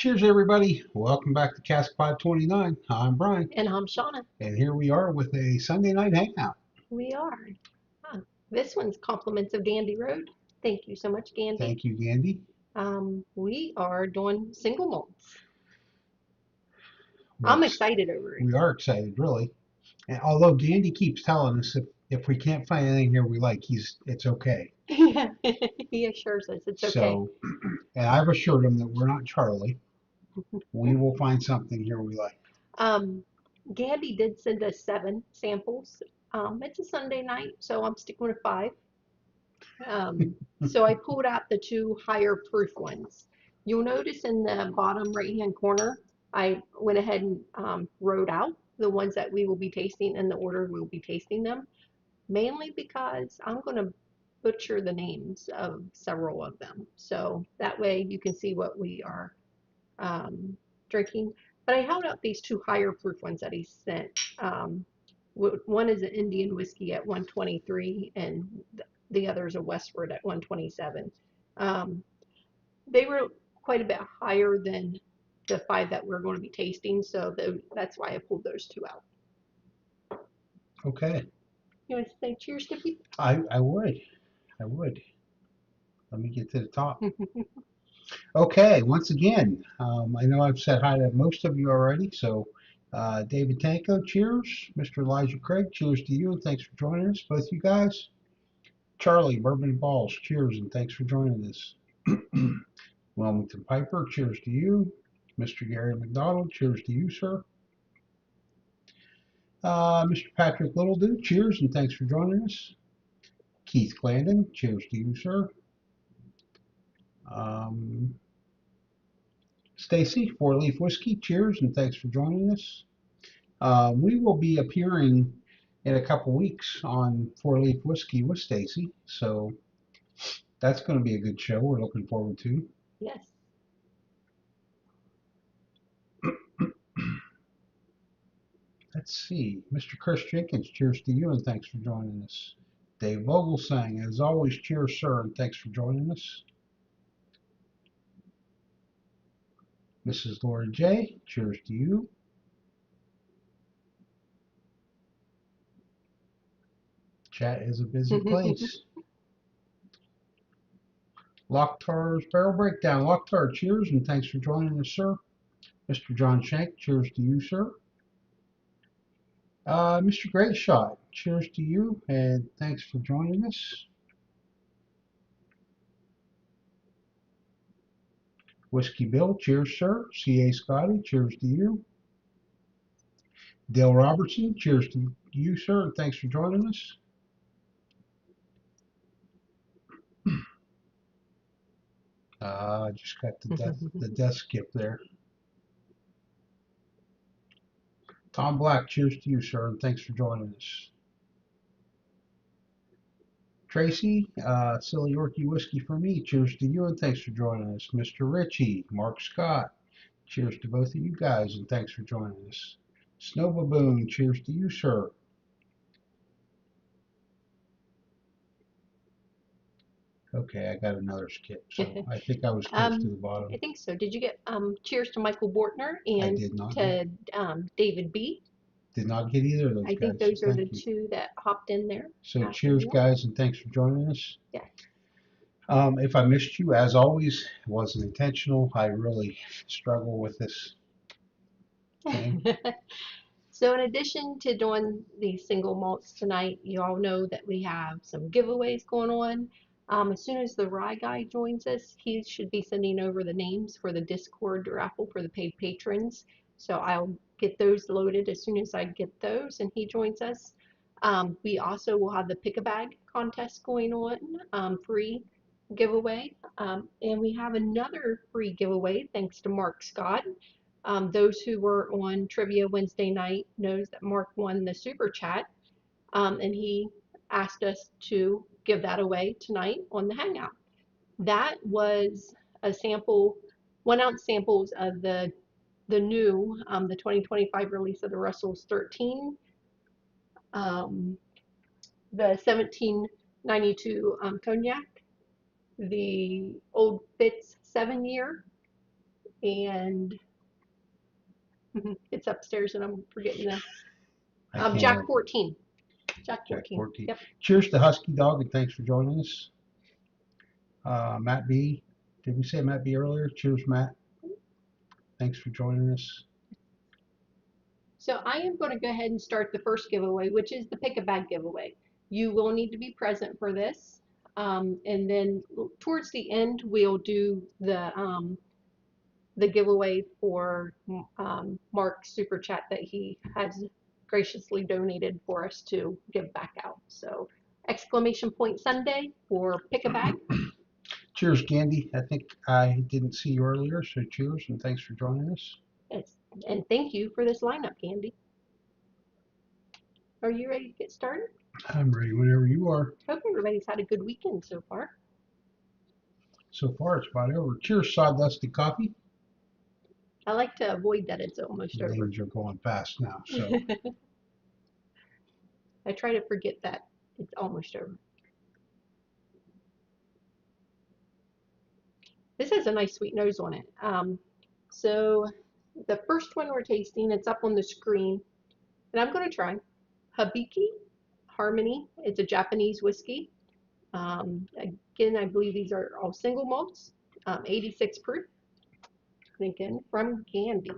Cheers, everybody. Welcome back to Cask Pod 29. I'm Brian, And I'm Shauna. and here we are with a Sunday night hangout. We are. Huh. This one's compliments of Gandy Road. Thank you so much, Gandy. Thank you, Gandy. We are doing single malts. Well, I'm excited over it. we are excited, really. And although Gandy keeps telling us if we can't find anything here we like, it's okay. Yeah, he assures us it's okay. So, and I've assured him that we're not Charlie. We will find something here we like. Um, Gandy did send us 7 samples. It's a Sunday night, so I'm sticking with 5. So I pulled out the 2 higher proof ones. You'll notice in the bottom right-hand corner, I went ahead and wrote out the ones that we will be tasting in the order we'll be tasting them, mainly because I'm going to butcher the names of several of them. So that way you can see what we are um, drinking. But I held out these 2 higher proof ones that he sent. One is an Indian whiskey at 123, and the other is a Westward at 127. Um, they were quite a bit higher than the 5 that we're going to be tasting, so that's why I pulled those 2 out. Okay. You want to say cheers, Tippy? I would. I would. Let me get to the top. Okay, once again, I know I've said hi to most of you already, so David Tanko, cheers. Mr. Elijah Craig, cheers to you, and thanks for joining us, both you guys. Charlie, Bourbon and Balls, cheers, and thanks for joining us. Wilmington Piper, cheers to you. Mr. Gary McDonald, cheers to you, sir. Mr. Patrick Littledew, cheers, and thanks for joining us. Keith Clandon, cheers to you, sir. Um, Stacy, Four Leaf Whiskey, cheers, and thanks for joining us. We will be appearing in a couple weeks on Four Leaf Whiskey with Stacy, so that's going to be a good show. We're looking forward to. Yes. Let's see, Mr. Chris Jenkins, cheers to you, and thanks for joining us. Dave Vogelsang, as always, cheers, sir, and thanks for joining us. Mrs. Laura J, cheers to you. Chat is a busy place. Locktar's Barrel Breakdown. Locktar, cheers, and thanks for joining us, sir. Mr. John Shank, cheers to you, sir. Mr. Great Shot, cheers to you, and thanks for joining us. Whiskey Bill, cheers, sir. C.A. Scotty, cheers to you. Dale Robertson, cheers to you, sir, and thanks for joining us. Just got the death skip there. Tom Black, cheers to you, sir, and thanks for joining us. Tracy, Silly Yorkie Whiskey for me, cheers to you, and thanks for joining us. Mr. Ritchie, Mark Scott, cheers to both of you guys, and thanks for joining us. Snow Baboon, cheers to you, sir. Okay, I got another skip, so I think I was close to the bottom. I think so. Did you get cheers to Michael Bortner I and did not to David B? Did not get either of those I guys. think those are the Thank you. 2 that hopped in there. So cheers, guys, and thanks for joining us. Yeah. If I missed you, as always, it wasn't intentional. I really struggle with this thing. So in addition to doing these single malts tonight, you all know that we have some giveaways going on. As soon as the Rye guy joins us, he should be sending over the names for the Discord raffle for the paid patrons. So I'll get those loaded as soon as I get those and he joins us. We also will have the pick a bag contest going on, free giveaway. And we have another free giveaway thanks to Mark Scott. Those who were on Trivia Wednesday night knows that Mark won the super chat, and he asked us to give that away tonight on the Hangout. That was a sample, 1 ounce samples of the new, the 2025 release of the Russell's 13, the 1792 cognac, the Old Fitz 7-year, and it's upstairs, and I'm forgetting the I can't Jack help it. 14. Jack Jack 14. 14. Yep. Cheers to Husky Dog, and thanks for joining us. Matt B. Did we say Matt B earlier? Cheers, Matt. Thanks for joining us. So I am going to go ahead and start the first giveaway, which is the pick a bag giveaway. You will need to be present for this. And then towards the end, we'll do the giveaway for Mark's super chat that he has graciously donated for us to give back out. So exclamation point Sunday for pick a bag. Cheers, Gandhi. I think I didn't see you earlier, so cheers and thanks for joining us. Yes. And thank you for this lineup, Candy. Are you ready to get started? I'm ready whenever you are. Hope everybody's had a good weekend so far. So far, it's about over. Cheers, Sawdusty Coffee. I like to avoid that it's almost over. Things are going fast now, so. I try to forget that it's almost over. This has a nice sweet nose on it. So the first one we're tasting, it's up on the screen, and I'm going to try Hibiki Harmony. It's a Japanese whiskey. Again, I believe these are all single malts, 86 proof. And again, from Gandhi.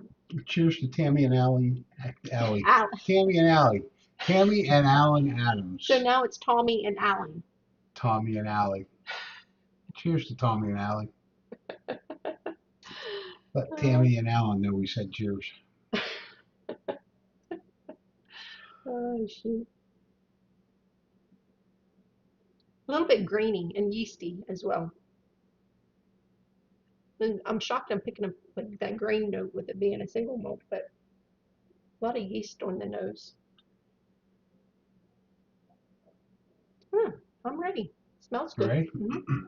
Cheers to Tammy and Allie. Al. Tammy and Allie. Tammy and Alan Adams. So now it's Tommy and Alan. Tommy and Allie. Cheers to Tommy and Allie. Let Tammy and Alan know we said cheers. Oh, shoot. A little bit grainy and yeasty as well. And I'm shocked I'm picking up like that grain note with it being a single malt, but a lot of yeast on the nose. I'm ready. Smells good. Right? Mm-hmm.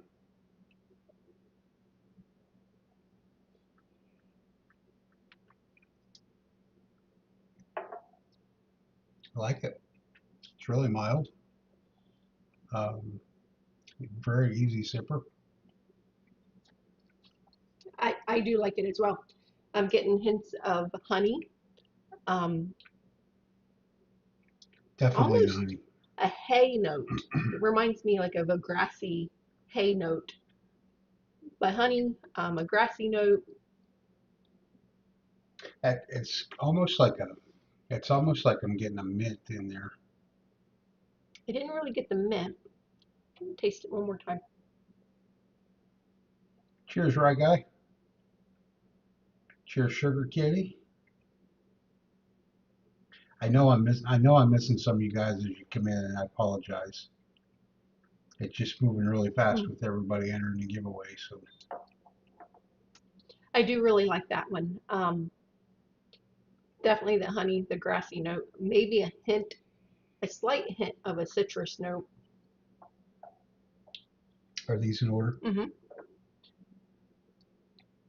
I like it. It's really mild. Very easy sipper. I do like it as well. I'm getting hints of honey. Definitely the Almost honey. a hay note. It reminds me like of a grassy hay note. But honey, a grassy note. It's almost like I'm getting a mint in there. I didn't really get the mint. Taste it one more time. Cheers, Rye Guy. Cheers, Sugar Kitty. I know I'm missing some of you guys as you come in, and I apologize. It's just moving really fast with everybody entering the giveaway. So I do really like that one. Definitely the honey, the grassy note, maybe a slight hint of a citrus note. are these in order? Mm-hmm.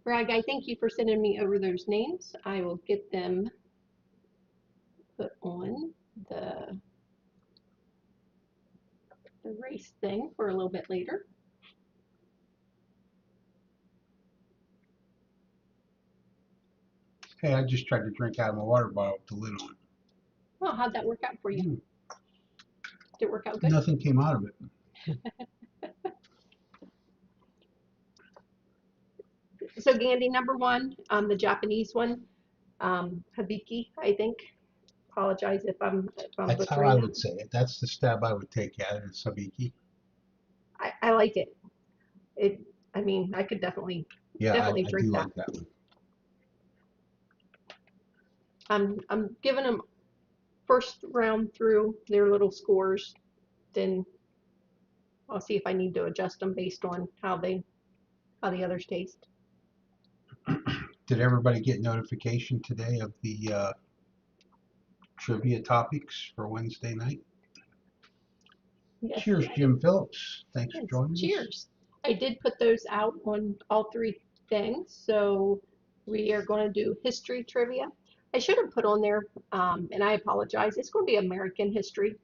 Brad Guy, thank you for sending me over those names. I will get them put on the race thing for a little bit later. Hey, I just tried to drink out of my water bottle with the lid on. Well, how'd that work out for you? Did it work out good? Nothing came out of it. So Gandhi, number one, the Japanese one, Hibiki, I think. Apologize if I'm That's how I would say it. That's the stab I would take at it, Sabiki. I like it. I mean, I could definitely I drink do that. like that one. I'm giving them first round through their little scores, then I'll see if I need to adjust them based on how the others taste. Did everybody get notification today of the trivia topics for Wednesday night? Yes. Cheers, Jim Phillips. Thanks for joining us. Cheers. I did put those out on all three things, so we are going to do history trivia. I should have put on there, and I apologize, it's going to be American history.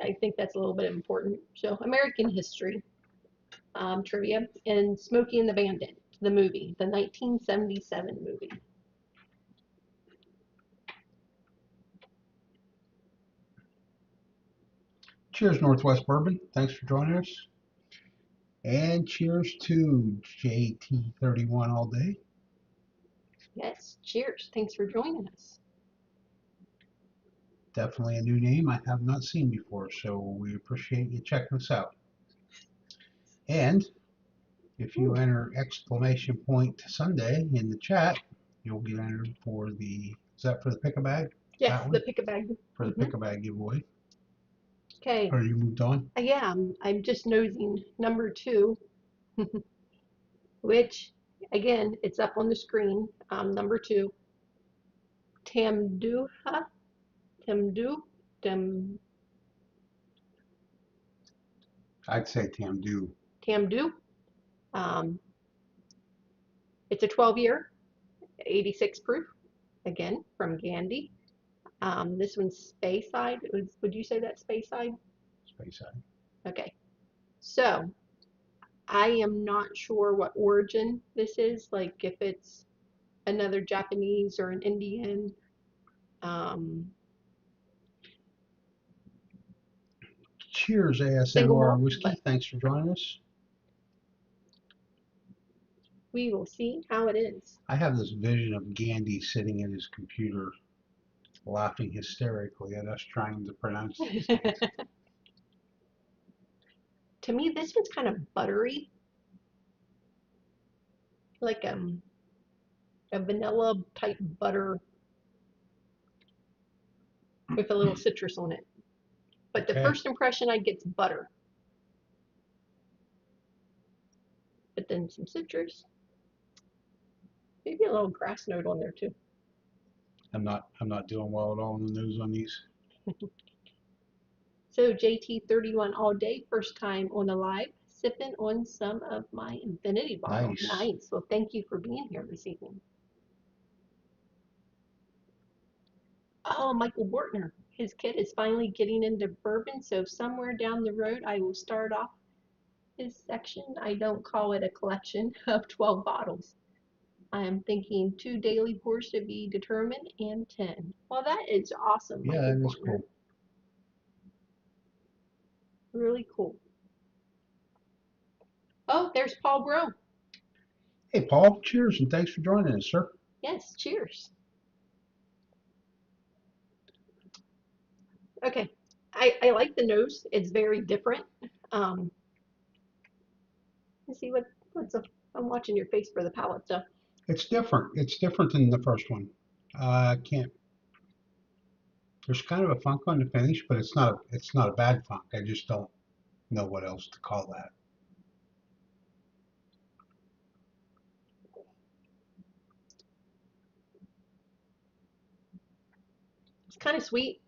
I think that's a little bit important. So American history trivia and Smokey and the Bandit. the movie, the 1977 movie. Cheers, Northwest Bourbon. Thanks for joining us. And cheers to JT31 all day. Yes, cheers. Thanks for joining us. Definitely a new name I have not seen before, so we appreciate you checking us out. And if you Ooh, enter exclamation point Sunday in the chat, you'll get entered for the, is that for the pick a bag? yes, That the one? pick a bag. For the pick a bag giveaway. Okay. Or you moved on? Yeah, I'm just nosing number 2, which, again, it's up on the screen. Number 2, Tamduha, Tamdu, Tam, I'd say Tamdu. Tamdu. Um, it's a 12-year, 86 proof, again, from Gandhi. This one's Speyside. Would you say that's Speyside? Space Side. Okay. So, I am not sure what origin this is, like if it's another Japanese or an Indian. Um, Cheers, Single ASMR malt, but Whiskey. Thanks for joining us. we will see how it is. I have this vision of Gandhi sitting at his computer laughing hysterically at us trying to pronounce these things. To me, this one's kind of buttery, like a vanilla type butter with a little citrus on it. But the Okay. first impression I get's butter, but then some citrus, maybe a little grass note on there too. I'm not doing well at all on the nose on these. So JT31 all day, first time on the live, sipping on some of my infinity bottle. Nice. Nice. Well, thank you for being here this evening. Oh, Michael Bortner. His kid is finally getting into bourbon, so somewhere down the road I will start off his section. I don't call it a collection of 12 bottles. I am thinking 2 daily pours to be determined and 10. Well, that is awesome, Yeah, Michael that is Bortner. cool. Really cool. Oh, there's Paul Bro. Hey, Paul, cheers and thanks for joining us, sir. Yes, cheers. Okay. I like the nose. It's very different. Um, let's see what's up. I'm watching your face for the palate, so It's different. It's different than the first one. I can't. There's kind of a funk on the finish, but it's not a bad funk. I just don't know what else to call that. it's kind of sweet.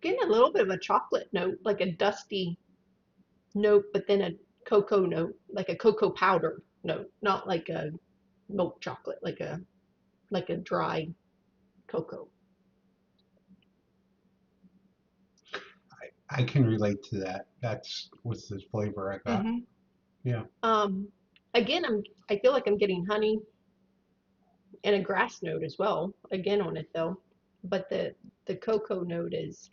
Getting a little bit of a chocolate note, like a dusty note, but then a cocoa note, like a cocoa powder note, not like a milk chocolate, like a dry cocoa. I can relate to that. That's with the flavor I got. Hmm. Yeah. Um, again, I feel like I'm getting honey and a grass note as well, again on it though, but the cocoa note is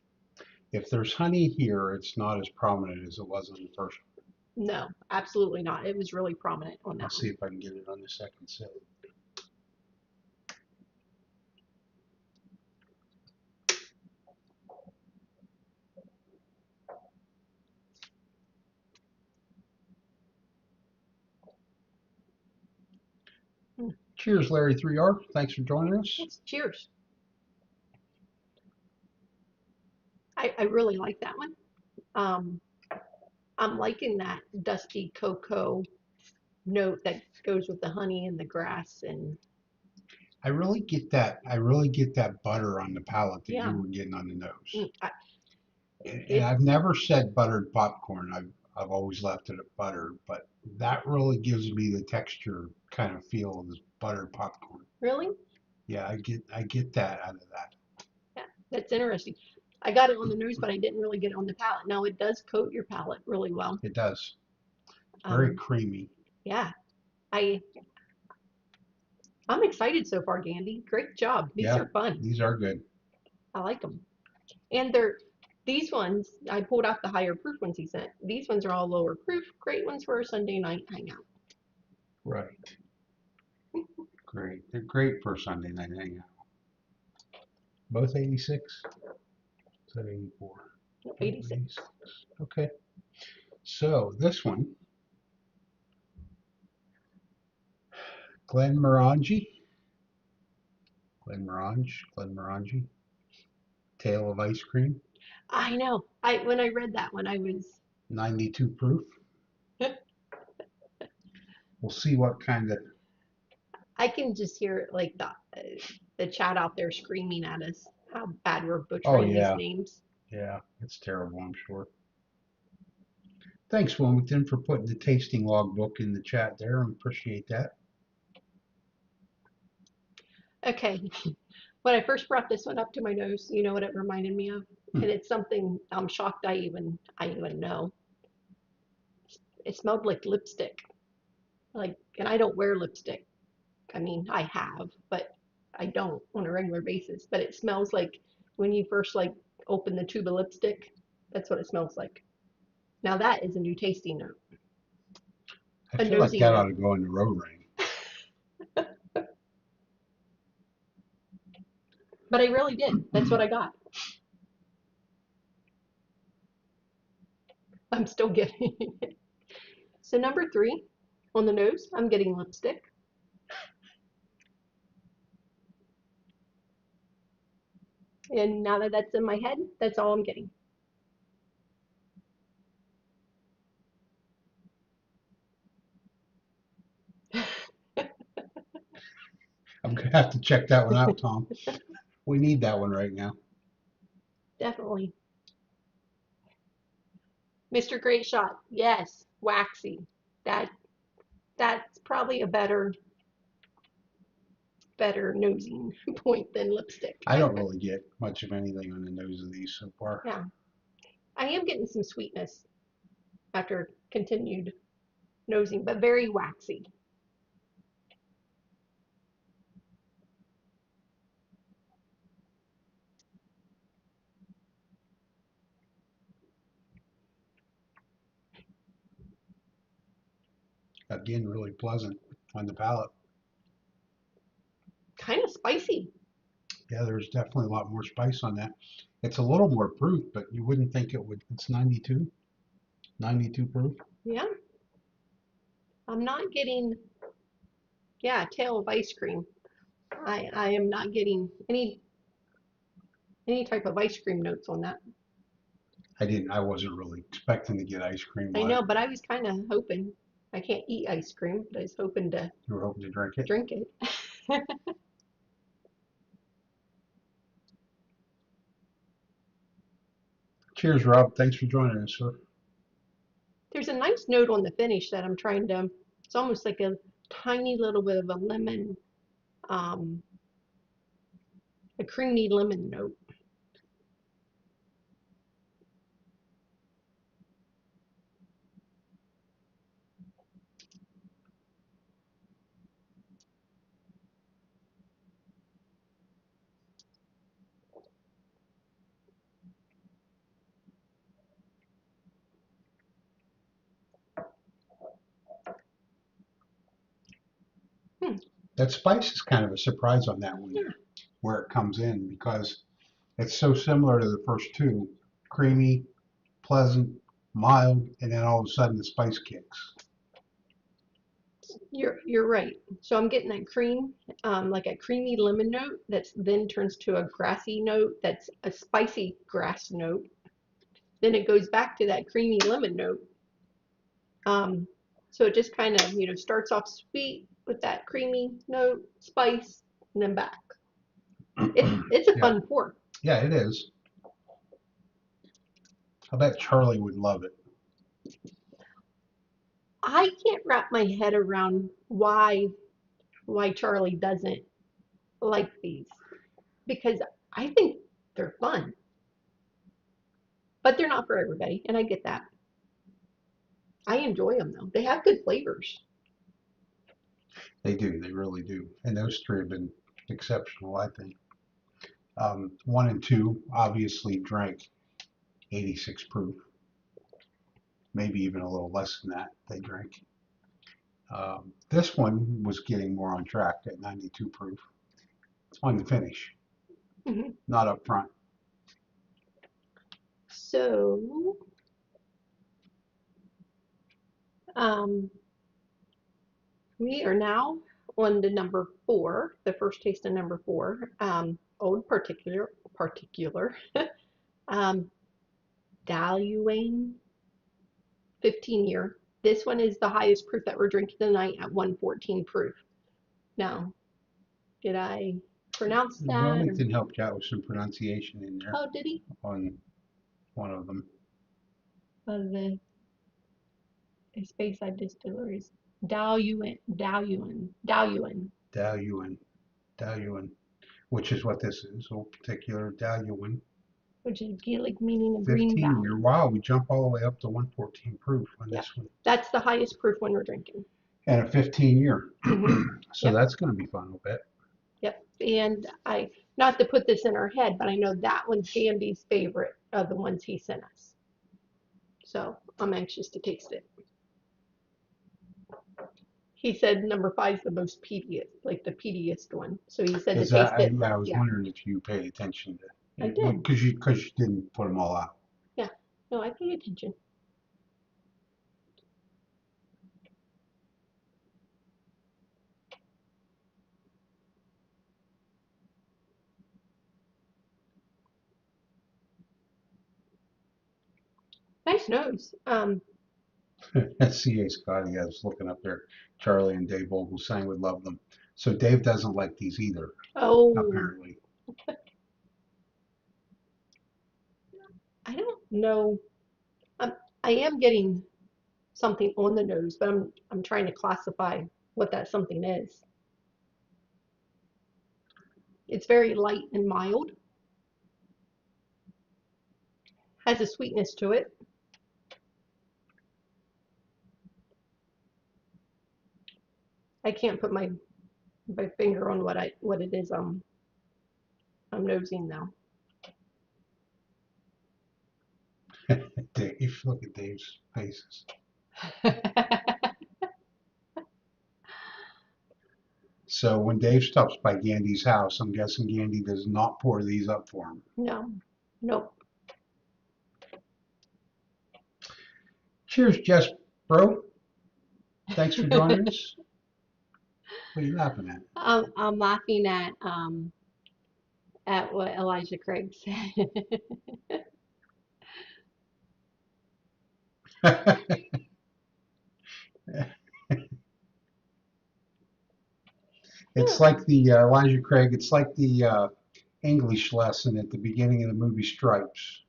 If there's honey here, it's not as prominent as it was on the first one. no, absolutely not. It was really prominent on I'll that see one. if I can get it on the second sip. Mm. Cheers, Larry 3R. Thanks for joining us. Yes, cheers. I really like that one. Um, I'm liking that dusty cocoa note that goes with the honey and the grass and I really get that butter on the palate that yeah. you were getting on the nose. And I've It's never said buttered popcorn. I've always left it at butter, but that really gives me the texture kind of feel of this buttered popcorn. really, Yeah, I get that out of that. yeah, that's interesting. I got it on the nose, but I didn't really get it on the palate. Now it does coat your palate really well. It does. It's very Um, creamy. Yeah, I I'm excited so far, Gandy. Great job. These Yeah, are fun. these are good. I like them. And these ones, I pulled out the higher proof ones he sent. These ones are all lower proof. Great ones for a Sunday night hangout. Right. Great. They're great for Sunday night hangout. Both 86? Is that 84? No, Both 86. 86. Okay. So this one, Glenmorangie. Glenmorangie. Tale of Ice Cream. I know. I when I read that one, I was 92 proof. We'll see what kind of. I can just hear like the chat out there screaming at us how bad we're Oh, butchering these yeah. names. Yeah. It's terrible, I'm sure. Thanks, Wilmington, for putting the tasting logbook in the chat there. I appreciate that. Okay, when I first brought this one up to my nose, you know what it reminded me of? Hmm. And it's something I'm shocked I even know. It smelled like lipstick. Like, and I don't wear lipstick. I mean, I have, but I don't on a regular basis. But it smells like when you first like open the tube of lipstick. That's what it smells like. Now that is a new tasting note, I a feel like nosy that ought to note. go in the road ring. But I really did. That's what I got. I'm still getting it. So number three on the nose, I'm getting lipstick. And now that that's in my head, that's all I'm getting. I'm going to have to check that one out, Tom. We need that one right now. Definitely. Mr. Great Shot. Yes, waxy. That that's probably a better nosing point than lipstick. I don't really get much of anything on the nose of these so far. Yeah. I am getting some sweetness after continued nosing, but very waxy. Again, really pleasant on the palate. Kind of spicy. Yeah, there's definitely a lot more spice on that. It's a little more proof, but you wouldn't think it would. It's 92, 92 proof. Yeah. I'm not getting, yeah, tail of ice cream. I am not getting any type of ice cream notes on that. I wasn't really expecting to get ice cream I on it. know, but I was kind of hoping. I can't eat ice cream, but I was hoping to You were hoping to drink it. drink it. Cheers, Rob. Thanks for joining us, sir. There's a nice note on the finish that I'm trying to, it's almost like a tiny little bit of a lemon, um, a creamy lemon note. Hmm. That spice is kind of a surprise on that one, Yeah, where it comes in, because it's so similar to the first two, creamy, pleasant, mild, and then all of a sudden the spice kicks. you're right. So I'm getting that cream, like a creamy lemon note that's then turns to a grassy note that's a spicy grass note. Then it goes back to that creamy lemon note. Um, so it just kind of, starts off sweet with that creamy note, spice, and then back. It's a Yeah, fun pour. yeah, it is. I bet Charlie would love it. I can't wrap my head around why Charlie doesn't like these because I think they're fun, but they're not for everybody, and I get that. I enjoy them though. They have good flavors. They do. They really do. And those three have been exceptional, I think. One and two obviously drank 86 proof, maybe even a little less than that. They drank. This one was getting more on track at 92 proof. It's on the finish, Mhm. not up front. So, um, we are now on the number four, the first taste of number four. Old particular, um, Daluane 15 year. This one is the highest proof that we're drinking tonight at 114 proof. Now, did I pronounce that? Or, Wilmington helped you out with some pronunciation in there oh, did he? on one of them. The Bayside Distilleries. Daluane. Daluan, Daluan, which is what this is, Old particular Daluan. Which is Gaelic meaning a green 15 year. valley. Wow, we jump all the way up to 114 proof on Yep. this one. That's the highest proof one we're drinking. And a 15-year. Hmm. So Yep. that's going to be fun, I'll bet. Yep. And not to put this in our head, but I know that one's Gandy's favorite of the ones he sent us. So I'm anxious to taste it. He said number five is the most peatiest, like the peatiest one. So he said to Is that, taste it. I was Yeah, wondering if you paid attention I to, did. because you didn't put them all out. Yeah. No, I paid attention. Nice nose. C.A. Scotty, I was looking up there. Charlie and Dave Vogelsang would love them. So Dave doesn't like these either, Oh, apparently. I don't know. Um, I am getting something on the nose, but I'm trying to classify what that something is. It's very light and mild, has a sweetness to it. I can't put my finger on what it is I'm nosing now. Dave, look at Dave's faces. So when Dave stops by Gandy's house, I'm guessing Gandy does not pour these up for him. No, nope. Cheers, Jess, bro. Thanks for joining us. What are you laughing I'm laughing at what Elijah Craig said. at? It's like the Elijah Craig. It's like the English lesson at the beginning of the movie Stripes.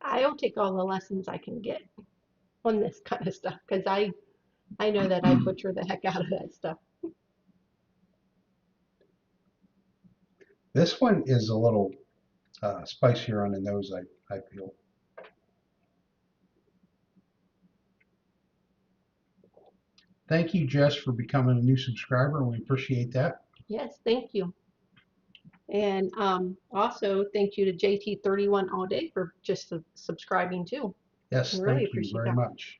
I'll take all the lessons I can get on this kind of stuff because I know that I butcher the heck out of that stuff. This one is a little spicier on the nose, I feel. Thank you, Jess, for becoming a new subscriber, and we appreciate that. Yes, thank you. And also thank you to JT31 all day for just subscribing too. I Yes, really thank you appreciate very that. much.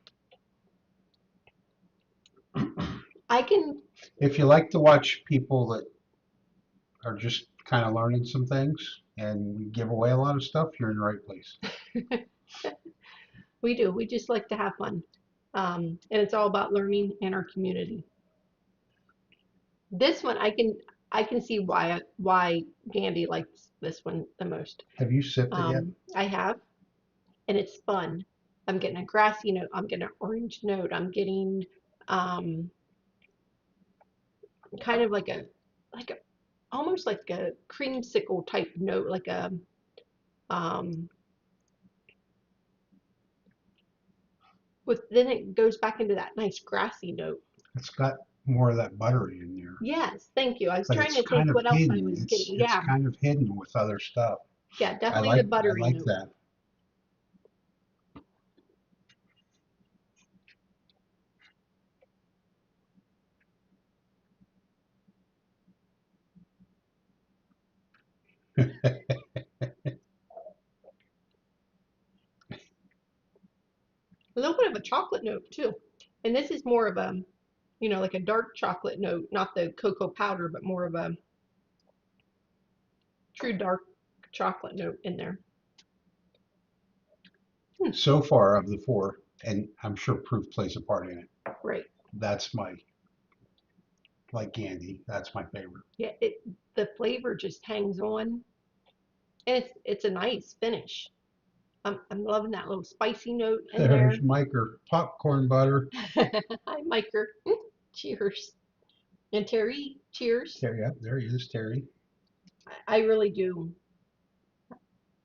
I can, If you like to watch people that are just kind of learning some things and we give away a lot of stuff, you're in the right place. we do. We just like to have fun. And it's all about learning in our community. This one I can see why Gandy likes this one the most. Have you sipped it yet? I have, and it's fun. I'm getting a grassy note. I'm getting an orange note. I'm getting um, kind of like a almost like a creamsicle type note, like a um, with then it goes back into that nice grassy note. It's got more of that buttery in there, Yes, thank you. I was but trying it's to think kind of what else I hidden. was It's getting. it's Yeah, kind of hidden with other stuff. yeah, I definitely the like I buttery like note. that. A little bit of a chocolate note too. And this is more of a, like a dark chocolate note, not the cocoa powder, but more of a true dark chocolate note in there. So far of the four, and I'm sure proof plays a part in it. Right. That's my, like Gandhi, that's my favorite. Yeah, the flavor just hangs on, and it's a nice finish. I'm loving that little spicy note in There's there. Miker popcorn butter. Hi, Miker. Cheers. And Terry, cheers. Terry, yep, there he is, Terry. I really do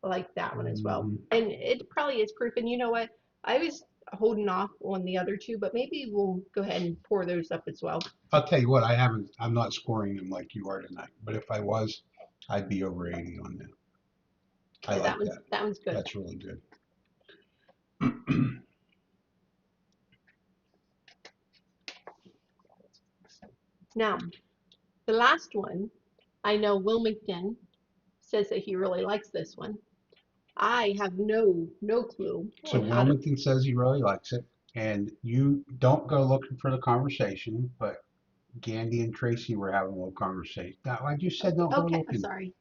like that one as well. Hmm. And it probably is proof. And you know what? I was holding off on the other two, but maybe we'll go ahead and pour those up as well. I'll tell you what, I'm not scoring them like you are tonight, but if I was, I'd be over 80 on that. I Yeah, like that. that one's good. That's really good. Now, the last one, I know Wilmington says that he really likes this one. I have no clue So on how to. Wilmington says he really likes it, and you don't go looking for the conversation, but Gandhi and Tracy were having a little conversation. Now, I just said don't go Okay, I'm looking. sorry.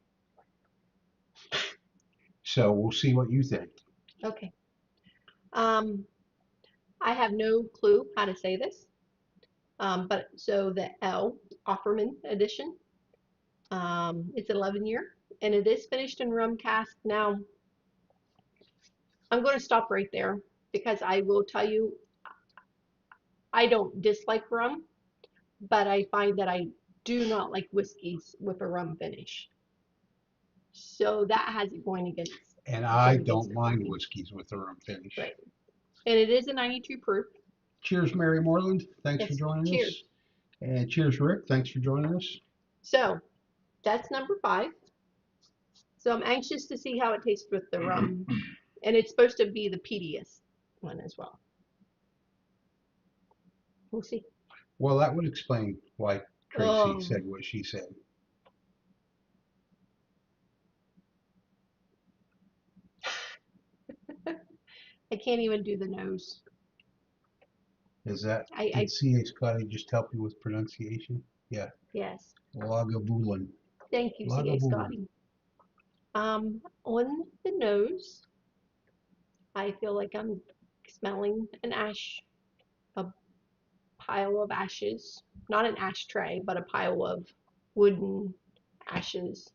So we'll see what you think. Okay. Um, I have no clue how to say this. But so the L Offerman edition. It's 11 year, and it is finished in rum cask. Now, I'm going to stop right there because I will tell you I don't dislike rum, but I find that I do not like whiskeys with a rum finish. So that has it And I going against don't it for mind me. whiskeys with the rum finish. Right. And it is a 92 proof. Cheers, Mary Moreland. Thanks for Yes. joining us. Cheers. And cheers, Rick. Thanks for joining us. So that's number 5. So I'm anxious to see how it tastes with the rum. And it's supposed to be the peatiest one as well. We'll see. Well, that would explain why Tracy Oh, said what she said. I can't even do the nose. Is that, I did C.A. Scotty just help you with pronunciation? Yeah. yes. Lagavulin. Thank you, C.A. Lagavulin. Scotty. On the nose, I feel like I'm smelling an ash, a pile of ashes. Not an ashtray, but a pile of wooden ashes.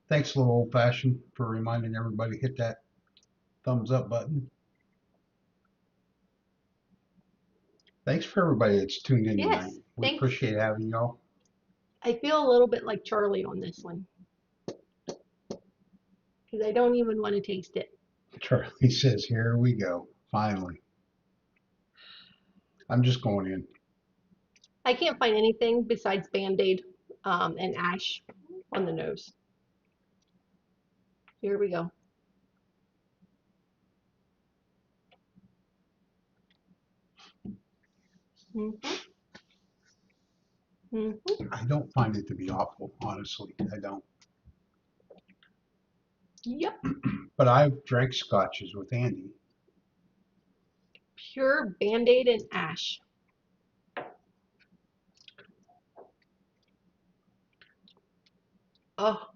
Thanks, a little old fashioned, for reminding everybody to hit that thumbs up button. Thanks for everybody that's tuned in tonight. Yes, We thanks. appreciate having y'all. I feel a little bit like Charlie on this one because I don't even want to taste it. Charlie says, here we go. Finally. I'm just going in. I can't find anything besides Band-Aid and ash on the nose. Here we go. Mm-hmm. Mm-hmm. I don't find it to be awful, honestly. I don't. Yep. But I've drank scotches with Andy. Pure Band-Aid and ash. Oh,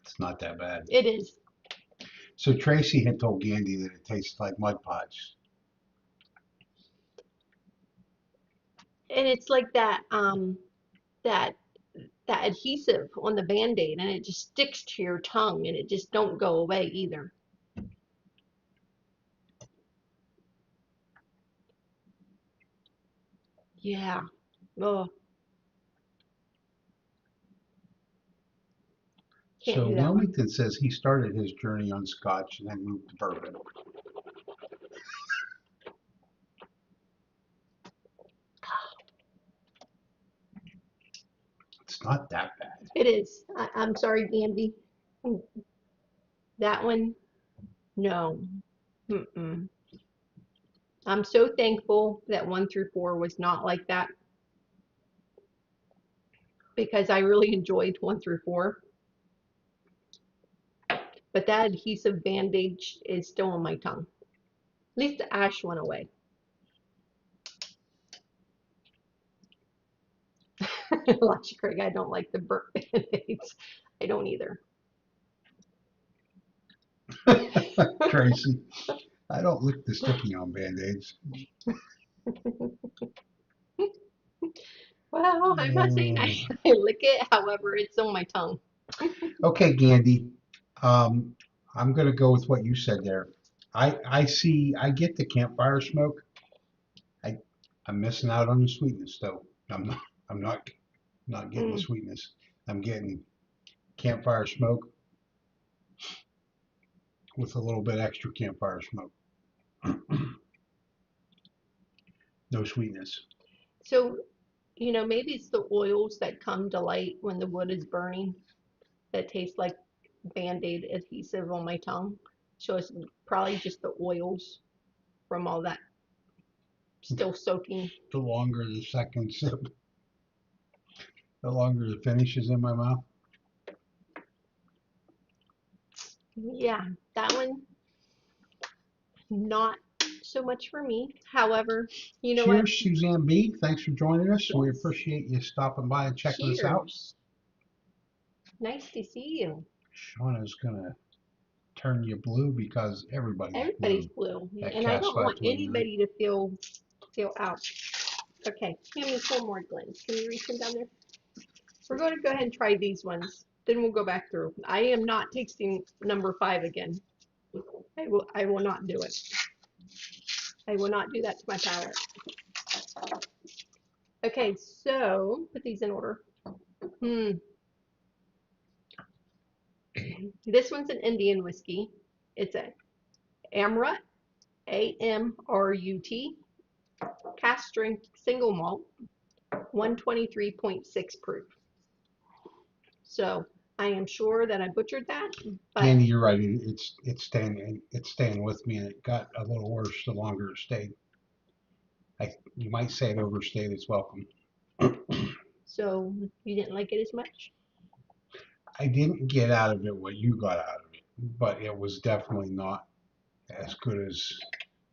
It's not that bad. it is. So Tracy had told Andy that it tastes like mud pies. And it's like that that adhesive on the Band-Aid and it just sticks to your tongue and it just don't go away either. Yeah. Oh, can't So do that one. Wilmington says he started his journey on scotch and then moved to bourbon. It's not that bad. It is. I'm sorry, Andy. That one, no. Mm-mm. I'm so thankful that 1 through 4 was not like that. because I really enjoyed 1 through 4. But that adhesive bandage is still on my tongue. At least the ash went away. Like Craig, I don't like the burnt band-aids. I don't either. Tracy, I don't lick the sticky on Band-Aids. Well, I'm not saying I, Uh, I lick it, however, it's on my tongue. okay, Gandhi. Um, I'm gonna go with what you said there. I see. I get the campfire smoke. I I'm missing out on the sweetness though. I'm not getting the Mm. sweetness. I'm getting campfire smoke with a little bit extra campfire smoke. No sweetness. So, maybe it's the oils that come to light when the wood is burning that taste like Band-Aid adhesive on my tongue. So it's probably just the oils from all that still soaking. The longer the second sip, the longer the finish is in my mouth. Yeah, that one, not so much for me. However, you know what? Cheers, Suzanne B. Thanks for joining us. We Yes. appreciate you stopping by and checking us out. Cheers. Nice to see you. Shauna's gonna turn you blue because everybody's Everybody's blue blue, at and I Cast don't want 529. anybody to feel out. Okay, give me 4 more, Glenn. Can you reach them down there? We're going to go ahead and try these ones. Then we'll go back through. I am not tasting number 5 again. I will not do it. I will not do that to my palate. Okay, so put these in order. Hmm. This one's an Indian whiskey. It's a Amrut, Amrut, cast strength single malt, 123.6 proof. So I am sure that I butchered that, but Andy, you're right. It's staying with me, and it got a little worse the longer it stayed. You might say it overstayed its welcome. so you didn't like it as much? I didn't get out of it what you got out of it, but it was definitely not as good as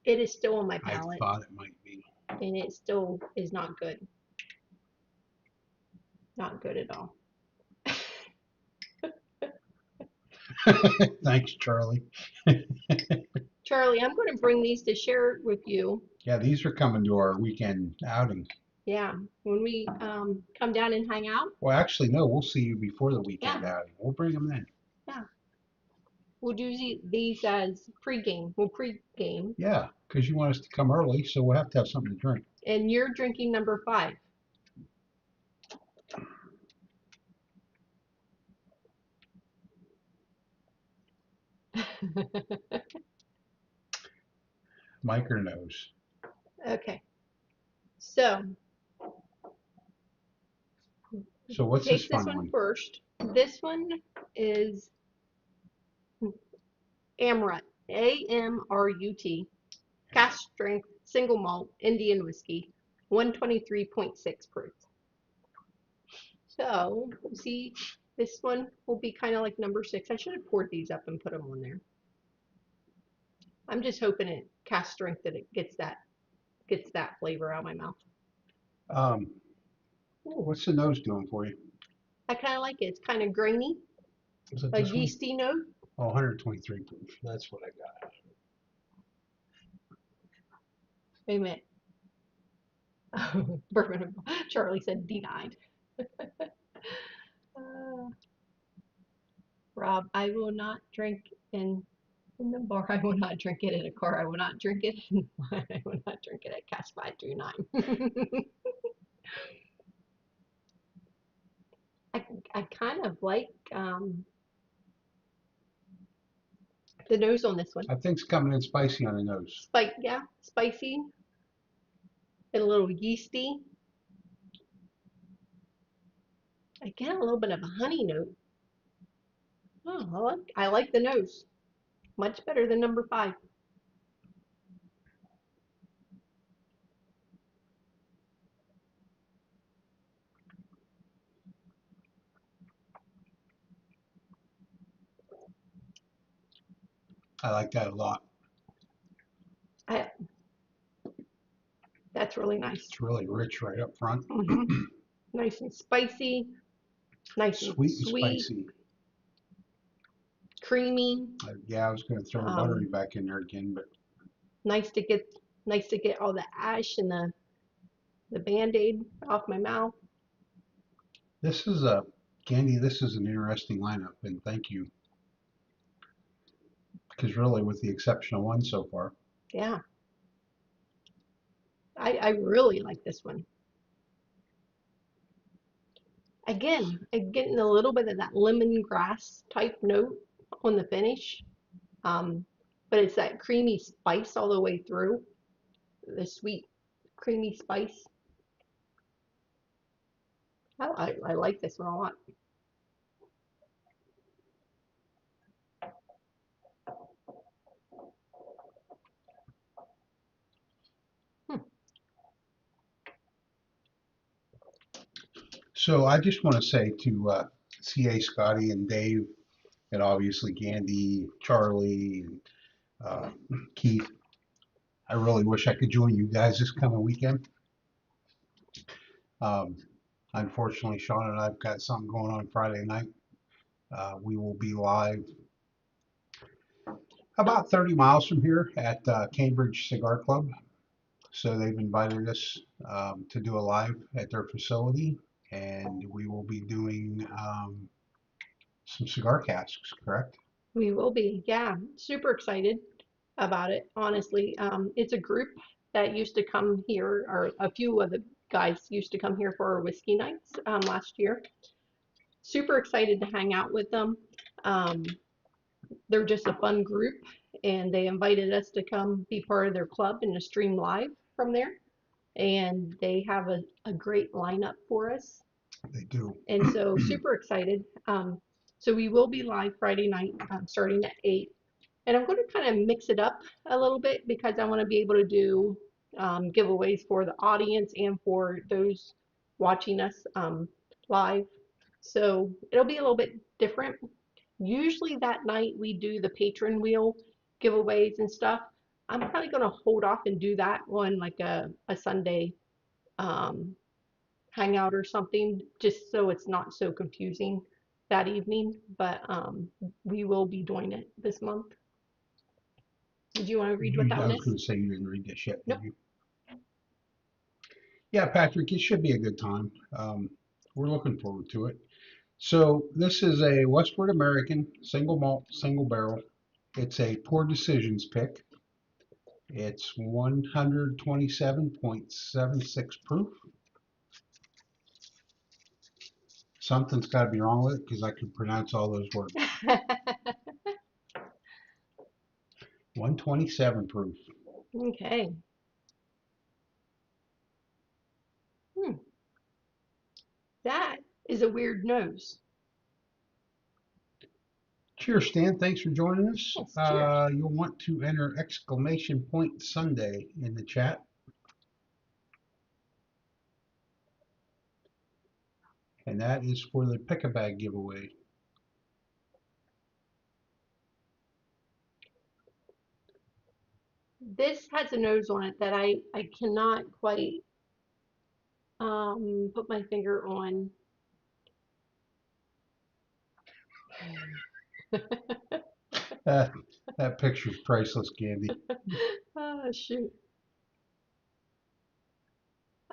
It is still on my I palate, thought it might be. and it still is not good. Not good at all. Thanks, Charlie. Charlie, I'm going to bring these to share with you. Yeah, these are coming to our weekend outing. Yeah, when we come down and hang out. Well, actually, no, we'll see you before the Yeah, weekend outing. We'll bring them in. yeah. We'll do these as pregame. We'll pregame, Yeah, because you want us to come early, so we'll have to have something to drink. and you're drinking number 5. Micro knows. Okay, so So what's this taste this fun one one? first. This one is Amrut, Amrut, cast strength single malt Indian whiskey, 123.6 proof. So, see, this one will be kind of like number 6. I should have poured these up and put them on there. I'm just hoping it cast strength that it gets that flavor out of my mouth. Um, Ooh, what's the nose doing for you? I kind of like it. It's kind of grainy, Is it a this one? yeasty note. Oh, 123 proof. That's what I got. Wait a minute. Bourbon. Charlie said denied. Uh, Rob, I will not drink in the bar. I will not drink it in a car. I will not drink it in wine. I will not drink it at Cast 529. I, I kind of like the nose on this one. I think it's coming in spicy on the nose. Yeah, spicy and a little yeasty. I get a little bit of a honey note. Oh, I like the nose. Much better than number 5. I like that a lot. I, that's really nice. It's really rich right up front. Hmm. Nice and spicy, nice and Sweet and sweet, spicy. creamy. Yeah, I was going to throw buttery Um, back in there again, but nice to get all the ash and the Band-Aid off my mouth. this is a Candy. This is an interesting lineup, and thank you, because really, with the exception of one so far, Yeah, I really like this one. Again, I'm getting a little bit of that lemongrass type note on the finish, um, but it's that creamy spice all the way through. The sweet, creamy spice. I like this one a lot. Hmm. so I just want to say to CA, Scotty, and Dave, and obviously Candy, Charlie, and uh, Keith. I really wish I could join you guys this coming weekend. Um, Unfortunately, Sean and I've got something going on Friday night. We will be live about 30 miles from here at Cambridge Cigar Club. So they've invited us to do a live at their facility, and we will be doing some cigar casks, correct? We will be, yeah, super excited about it. Honestly, it's a group that used to come here, or a few of the guys used to come here for our whiskey nights last year. Super excited to hang out with them. Um, they're just a fun group, and they invited us to come be part of their club and to stream live from there. And they have a great lineup for us. They do. And so super excited. So we will be live Friday night, starting at 8. And I'm going to kind of mix it up a little bit because I want to be able to do giveaways for the audience and for those watching us live. So it'll be a little bit different. Usually that night we do the patron wheel giveaways and stuff. I'm probably going to hold off and do that one like a Sunday um, hangout or something, just so it's not so confusing that evening. But we will be doing it this month. Did you want to read what that I one was is? going to say you didn't read this yet, did Nope. you? Yeah, Patrick, it should be a good time. We're looking forward to it. So this is a Westward American single malt, single barrel. It's a Poor Decisions pick. It's 127.76 proof. Something's got to be wrong with it because I can pronounce all those words. 127 proof. Okay. Hmm. That is a weird nose. Cheers, Stan. Thanks for joining us. Yes, cheers. You'll want to enter exclamation point Sunday in the chat. And that is for the pick a bag giveaway. This has a nose on it that I cannot quite put my finger on. Uh, that picture's priceless, Candy. Oh, shoot.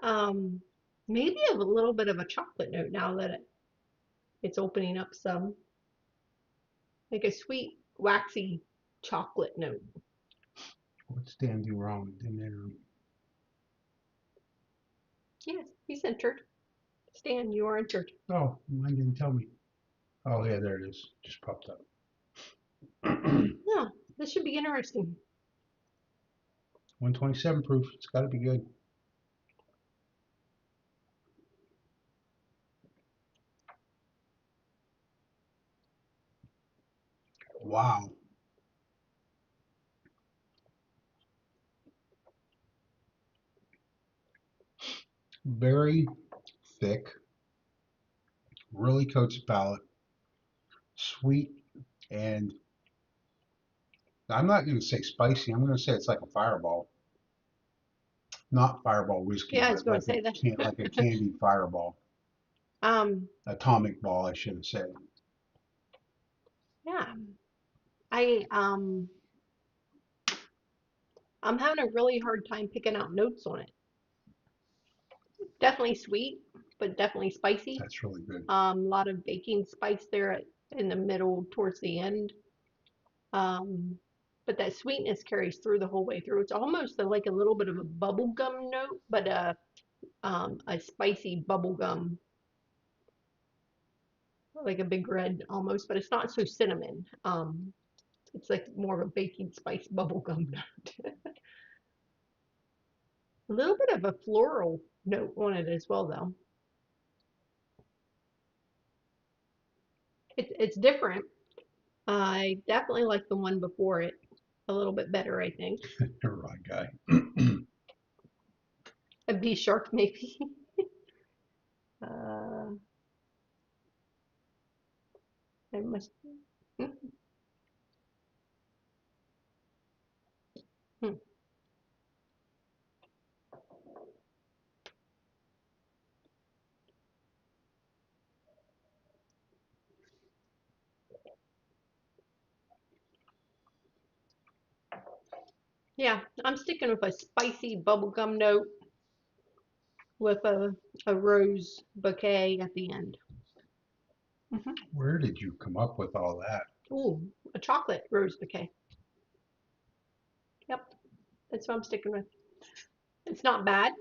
Um, Maybe a little bit of a chocolate note now that it's opening up some, like a sweet, waxy chocolate note. What's Stan do wrong? Didn't enter. Yes, he's entered. Stan, you are entered. Oh, mine didn't tell me. Oh, yeah, there it is. Just popped up. Yeah, this should be interesting. 127 proof. It's got to be good. Wow. Very thick. Really coats the palate. Sweet and I'm not going to say spicy. I'm going to say it's like a fireball, not fireball whiskey, Yeah, I was but going to say like a that. candied fireball, um, atomic ball, I should have said. yeah, I I'm having a really hard time picking out notes on it. Definitely sweet, but definitely spicy. That's really good. A lot of baking spice there in the middle towards the end. Um, but that sweetness carries through the whole way through. It's almost like a little bit of a bubble gum note, but a spicy bubble gum, like a big red almost, but it's not so cinnamon. It's like more of a baking spice bubble gum note. A little bit of a floral note on it as well, though. It's different. I definitely like the one before it a little bit better, I think. Right guy. A bee shark, maybe. uh, I must. Yeah, I'm sticking with a spicy bubblegum note with a rose bouquet at the end. Hmm. Where did you come up with all that? Ooh, a chocolate rose bouquet. Yep, that's what I'm sticking with. It's not bad.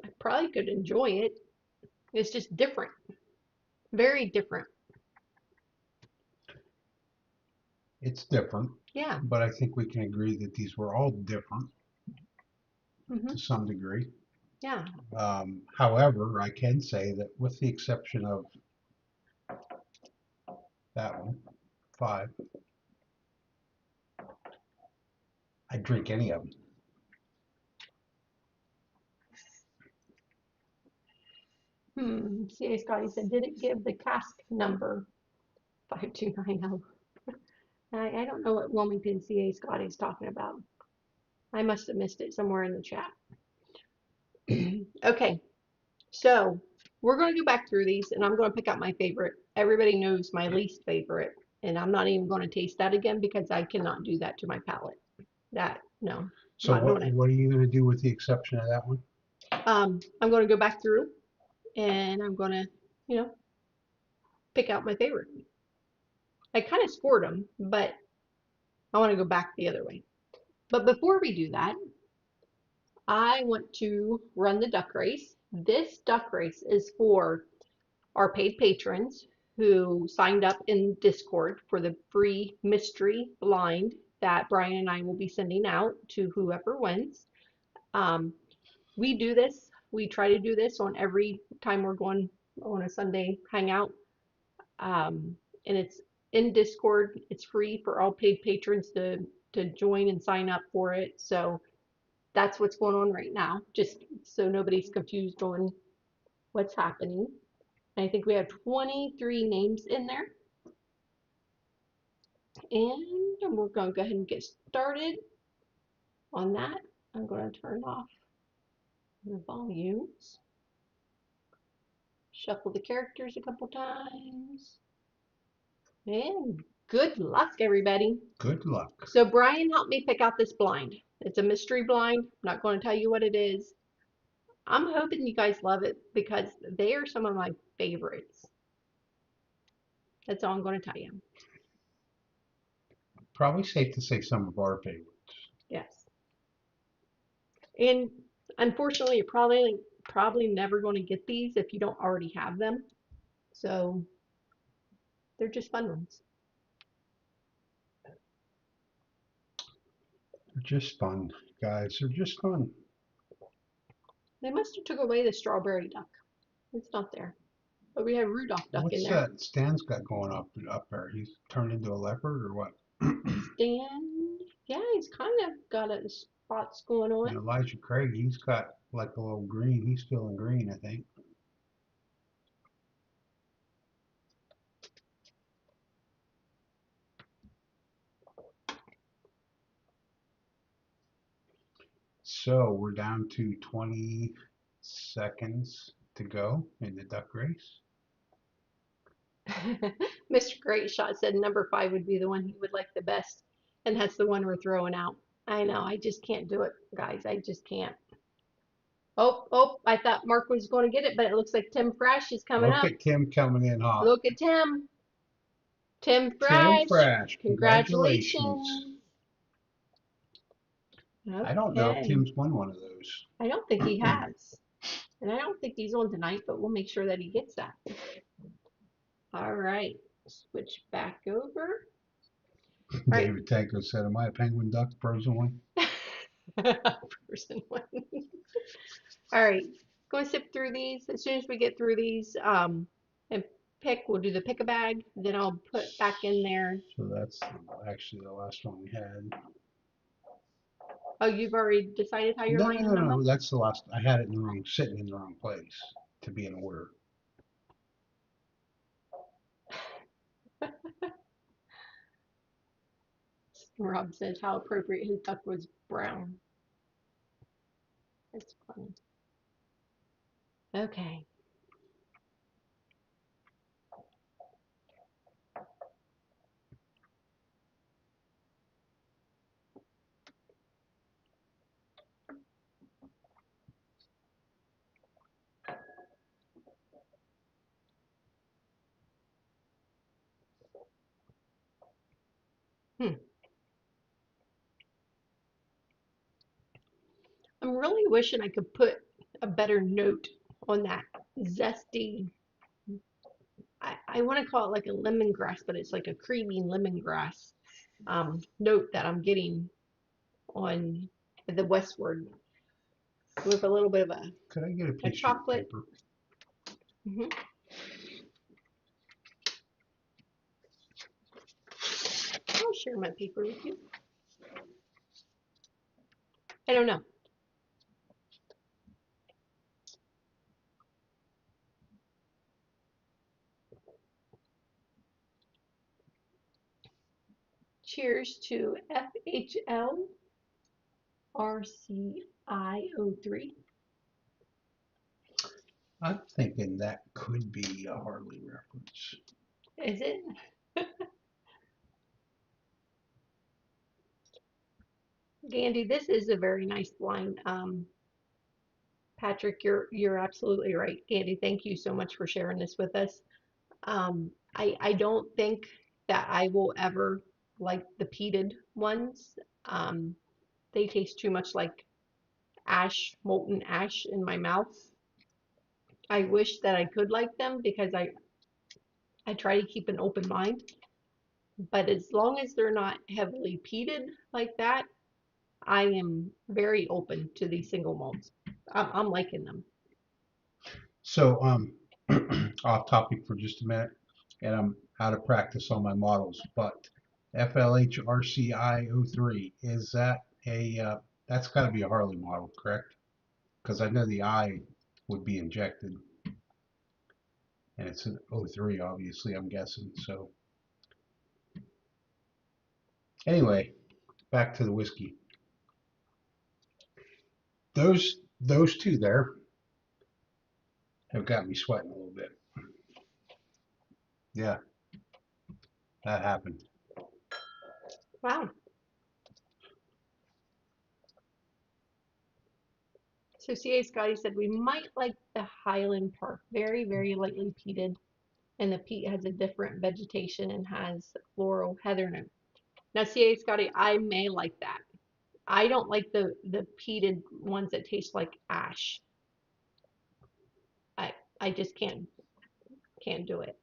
I probably could enjoy it. It's just different, very different. It's different, Yeah. but I think we can agree that these were all different to Hmm. some degree. Yeah. However, I can say that with the exception of that one, 5, I'd drink any of them. CA Scotty said, did it give the cask number 5290? I don't know what Wilmington CA Scotty's talking about. I must have missed it somewhere in the chat. Okay, so we're going to go back through these and I'm going to pick out my favorite. Everybody knows my least favorite, and I'm not even going to taste that again because I cannot do that to my palate. That, no, I'm So not doing it. what are you going to do with the exception of that one? I'm going to go back through and I'm going to, you know, pick out my favorite. I kind of scored them, but I want to go back the other way. But before we do that, I want to run the duck race. This duck race is for our paid patrons who signed up in Discord for the free mystery blind that Bryan and I will be sending out to whoever wins. Um, we do this, we try to do this on every time we're going on a Sunday hangout. Um, and it's in Discord. It's free for all paid patrons to join and sign up for it. So that's what's going on right now, just so nobody's confused on what's happening. I think we have 23 names in there. And we're going to go ahead and get started on that. I'm going to turn off the volumes, shuffle the characters a couple times, and good luck, everybody. Good luck. So Bryan helped me pick out this blind. It's a mystery blind. I'm not going to tell you what it is. I'm hoping you guys love it because they are some of my favorites. That's all I'm going to tell you. Probably safe to say some of our favorites. Yes. And unfortunately, you're probably never going to get these if you don't already have them. So they're just fun ones. They're just fun, guys. They're just fun. They must have took away the strawberry duck. It's not there. But we have Rudolph duck in What's there. that Stan's got going up there? He's turned into a leopard or what? Stan, yeah, he's kind of got a spots going And on. Elijah Craig, he's got like a little green. He's feeling green, I think. So we're down to 20 seconds to go in the duck race. Mr. Great Shot said number 5 would be the one he would like the best, and that's the one we're throwing out. I know, I just can't do it, guys. I just can't. Oh, oh, I thought Mark was going to get it, but it looks like Tim Fresh is coming Look up. at Tim coming in hot. Look at Tim. Tim Tim Fresh. Fresh, congratulations. Congratulations. I don't know if Okay. Tim's won one of those. I don't think he has. And I don't think he's on tonight, but we'll make sure that he gets that. All right. Switch back over. All right. David Tanko said, am I a penguin duck, frozen one? Person one. All right. Go and sip through these. As soon as we get through these, and pick, we'll do the pick a bag. Then I'll put back in there. So that's actually the last one we had. Oh, you've already decided how you're No, no, lining no, them up? no. That's the last. I had it in the wrong, sitting in the wrong place to be in order. Rob says how appropriate his duck was brown. That's funny. Okay. Hmm. I'm really wishing I could put a better note on that zesty. I want to call it like a lemongrass, but it's like a creamy lemongrass note that I'm getting on the westward with a little bit of Could I get a a piece of your chocolate. paper? Hmm. I'll share my paper with you. I don't know. Cheers to FHL RCIO3. I'm thinking that could be a Harley reference. Is it? Gandy, this is a very nice blind. Patrick, you're absolutely right. Gandy, thank you so much for sharing this with us. I don't think that I will ever like the peated ones. Um, they taste too much like ash, molten ash in my mouth. I wish that I could like them because I try to keep an open mind. But as long as they're not heavily peated like that, I am very open to these single malts. I'm liking them. So, off topic for just a minute, and I'm out of practice on my models, but FLHRCI03, is that that's got to be a Harley model, correct? Because I know the I would be injected, and it's an O3, obviously, I'm guessing. So, anyway, back to the whiskey. Those two there have got me sweating a little bit. Yeah, that happened. Wow. So CA Scotty said we might like the Highland Park, very, very lightly peated, and the peat has a different vegetation and has floral heather note. Now CA Scotty, I may like that. I don't like the peated ones that taste like ash. I I just can't do it.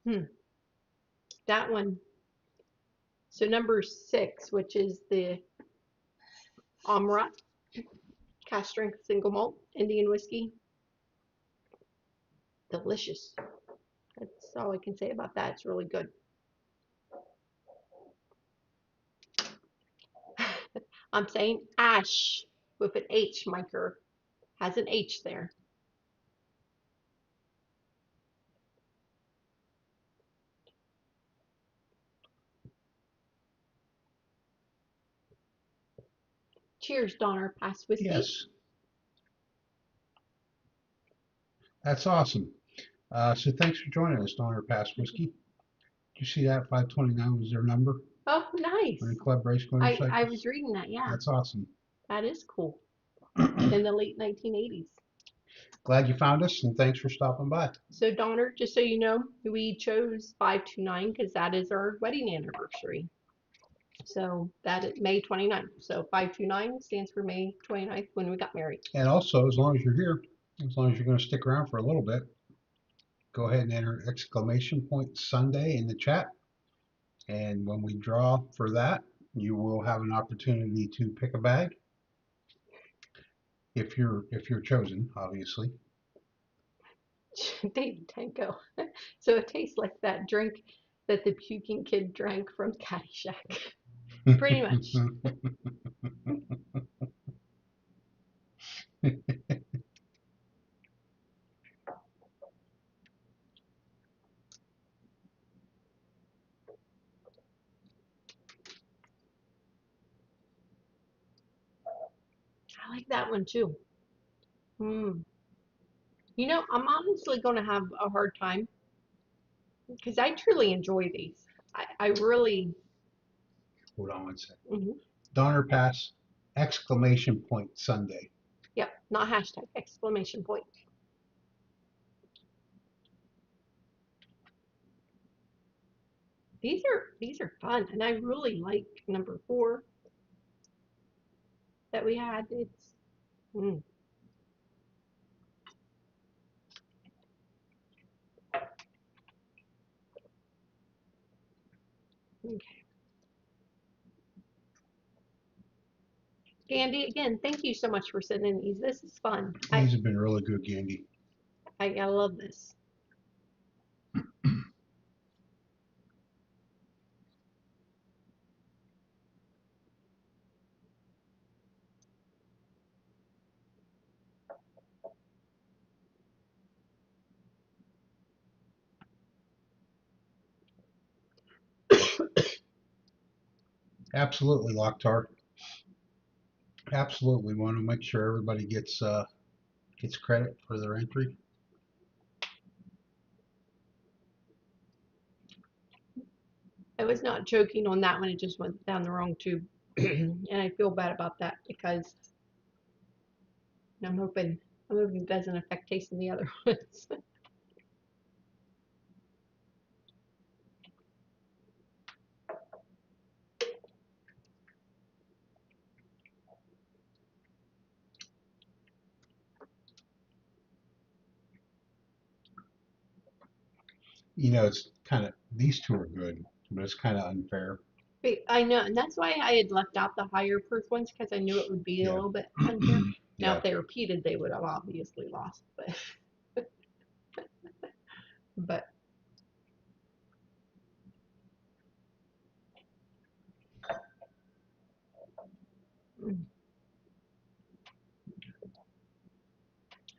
Hmm. That one. So number 6, which is the Amrat cast strength single malt Indian whiskey. Delicious. That's That's all I can say about that. It's really good. I'm saying ash with an H, Miker. Has an H there. Cheers, Donner. Pass whiskey. Yes, that's awesome. So thanks for joining us, Donner Pass Whiskey. Did you see that? 529 was their number Oh, nice. on the Club Race I Motorcycles. was reading that. Yeah, That's awesome. that is cool. In the late 1980s. Glad you found us, and thanks for stopping by. So, Donner, just so you know, we chose 529 because that is our wedding anniversary. So that is May 29th. So 529 stands for May 29th when we got married. And also, as long as you're here, as long as you're going to stick around for a little bit, go ahead and enter exclamation point Sunday in the chat. And when we draw for that, you will have an opportunity to pick a bag if you're chosen, obviously. Dave Tango. So it tastes like that drink that the puking kid drank from Caddyshack. Pretty much. I like that one too. Mm. You know, I'm honestly going to have a hard time because I truly enjoy these. I really. Hold on one second. Mhm. Donner Pass exclamation point Sunday. Yep, not hashtag, exclamation point. These are fun, and I really like number 4 that we had. It's mm, okay. Andy, again, thank you so much for sending these. This is fun. These have been really good, Gandy. I love this. Absolutely, Locktar. Absolutely, want to make sure everybody gets credit for their entry. I was not joking on that one. It just went down the wrong tube, and I feel bad about that because I'm hoping it doesn't affect tasting the other ones. It's kind of these two are good, but it's kind of unfair. I know, and that's why I had left out the higher proof ones because I knew it would be a Yeah, little bit unfair. Now, yeah. if they repeated, they would have obviously lost, but mm.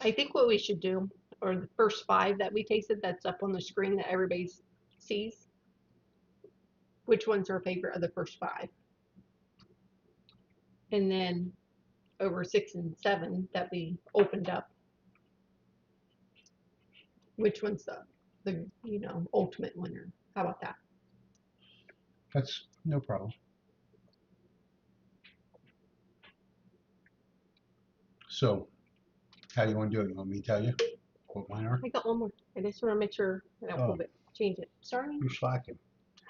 I think what we should do, or the first 5 that we tasted that's up on the screen that everybody sees, which one's our favorite of the first 5, and then over 6 and 7 that we opened up, which one's the ultimate winner. How about that? That's no problem. So, how do you want to do it? You want me to tell you what mine are? I got one more. I just want to make sure I don't Oh, move it. Change it. Sorry. you're slacking.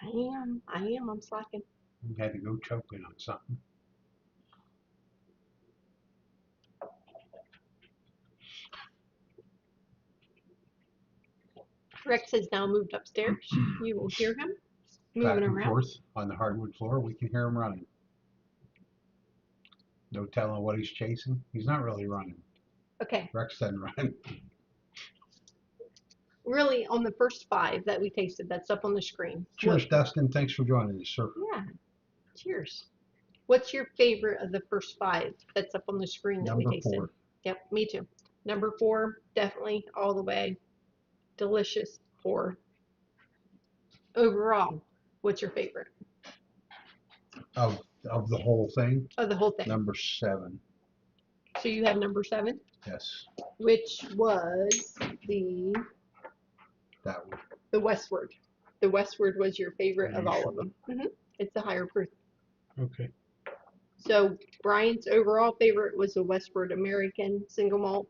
I am. I'm slacking. You had to go choking on something. Rex has now moved upstairs. You will hear him moving Back and around. forth on the hardwood floor. We can hear him running. No telling what he's chasing. He's not really running. Okay. Rex doesn't run. really on the first 5 that we tasted. That's up on the screen. Cheers, Dustin. Thanks for joining us, sir. Yeah, cheers. What's your favorite of the first 5 that's up on the screen that we Number tasted? 4. Yep, me too. Number 4, definitely all the way. Delicious pour. Overall, what's your favorite Of the whole thing, of the whole thing? number 7. So you have number 7, Yes, which was the that one. the Westward. The Westward was your favorite Are of you all sure? of them. It's the higher proof. Okay. So Brian's overall favorite was the Westward American single malt.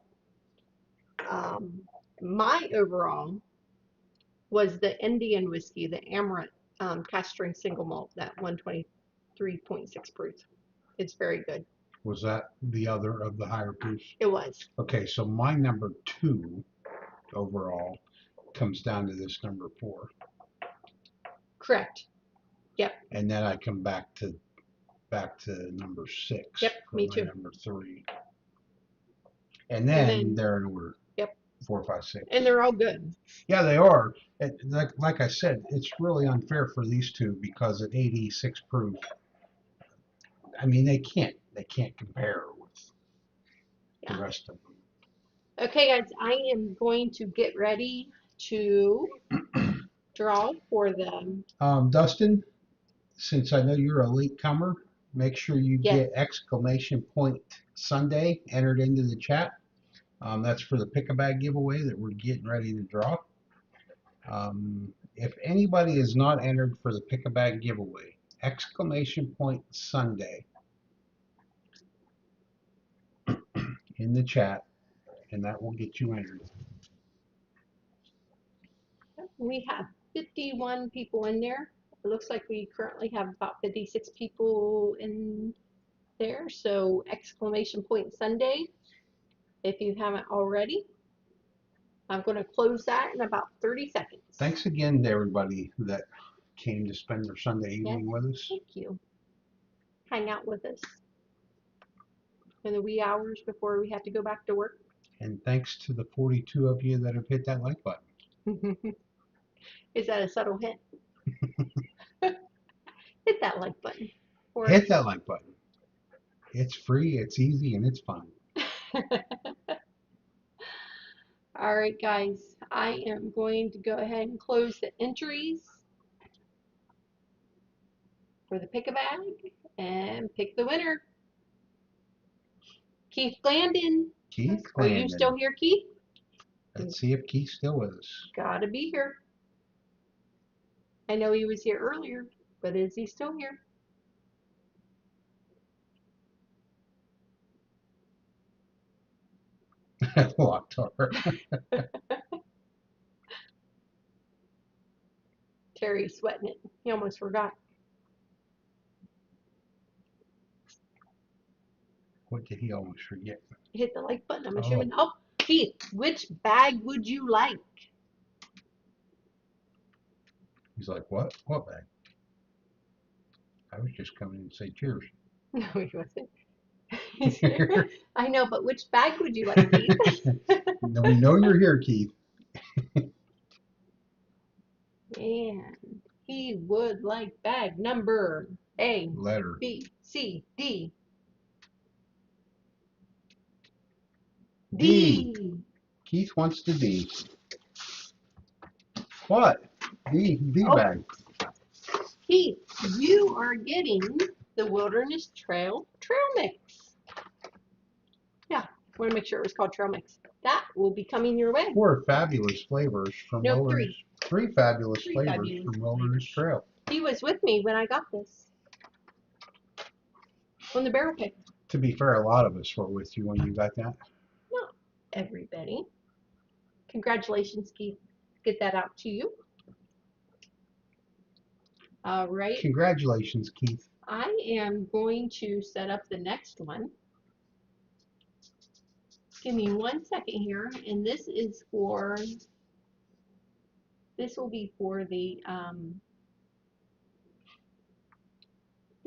Um, my overall was the Indian whiskey, the Amaranth cast strength single malt, that 123.6 proof. It's very good. Was that the other of the higher proofs? It was. Okay, so my number 2 overall comes down to this number 4. Correct. Yep. And then I come back to number 6 Yep, for me my too. number 3. And then they're in order. Yep. 4, 5, 6. And they're all good. Yeah, they are. Like I said, it's really unfair for these two because at 86 proof, I mean they can't compare with the Yeah. rest of them. Okay, guys, I am going to get ready to draw for them. Dustin, since I know you're a late comer, make sure you Yes. get exclamation point Sunday entered into the chat. That's for the pick a bag giveaway that we're getting ready to draw. If anybody is not entered for the pick a bag giveaway, exclamation point Sunday in the chat, and that will get you entered. We have 51 people in there. It looks like we currently have about 56 people in there. So exclamation point Sunday, if you haven't already. I'm going to close that in about 30 seconds. Thanks again to everybody that came to spend their Sunday evening with us. Thank you. Hang out with us in the wee hours before we have to go back to work. And thanks to the 42 of you that have hit that like button. Is that a subtle hint? Hit that like button. Hit that like button. It's free, it's easy, and it's fun. All right, guys. I am going to go ahead and close the entries for the pick a bag and pick the winner. Keith Glandon. Keith Are Glandon. you still here, Keith? Let's see if Keith's still with us. Gotta be here. I know he was here earlier, but is he still here? Locked her. Terry's sweating it. He almost forgot. What did he almost forget? Hit the like button, I'm assuming. Oh, Keith, which bag would you like? He's like, what? What bag? I was just coming in to say cheers. No, he wasn't. He's here. I know, but which bag would you like, Keith? We know you're here, Keith. And he would like bag number A, letter B, C, D. D. Keith wants the D. What? D bag. Keith, you are getting the Wilderness Trail Mix. Yeah, I want to make sure it was called Trail Mix. That will be coming your way. 4 fabulous flavors from Wilderness. 3 fabulous flavors from Wilderness Trail. He was with me when I got this on the barrel pick. To be fair, a lot of us were with you when you got that. Not everybody. Congratulations, Keith. Get that out to you. All right. Congratulations, Keith. I am going to set up the next one. Give me 1 second here, and this will be for the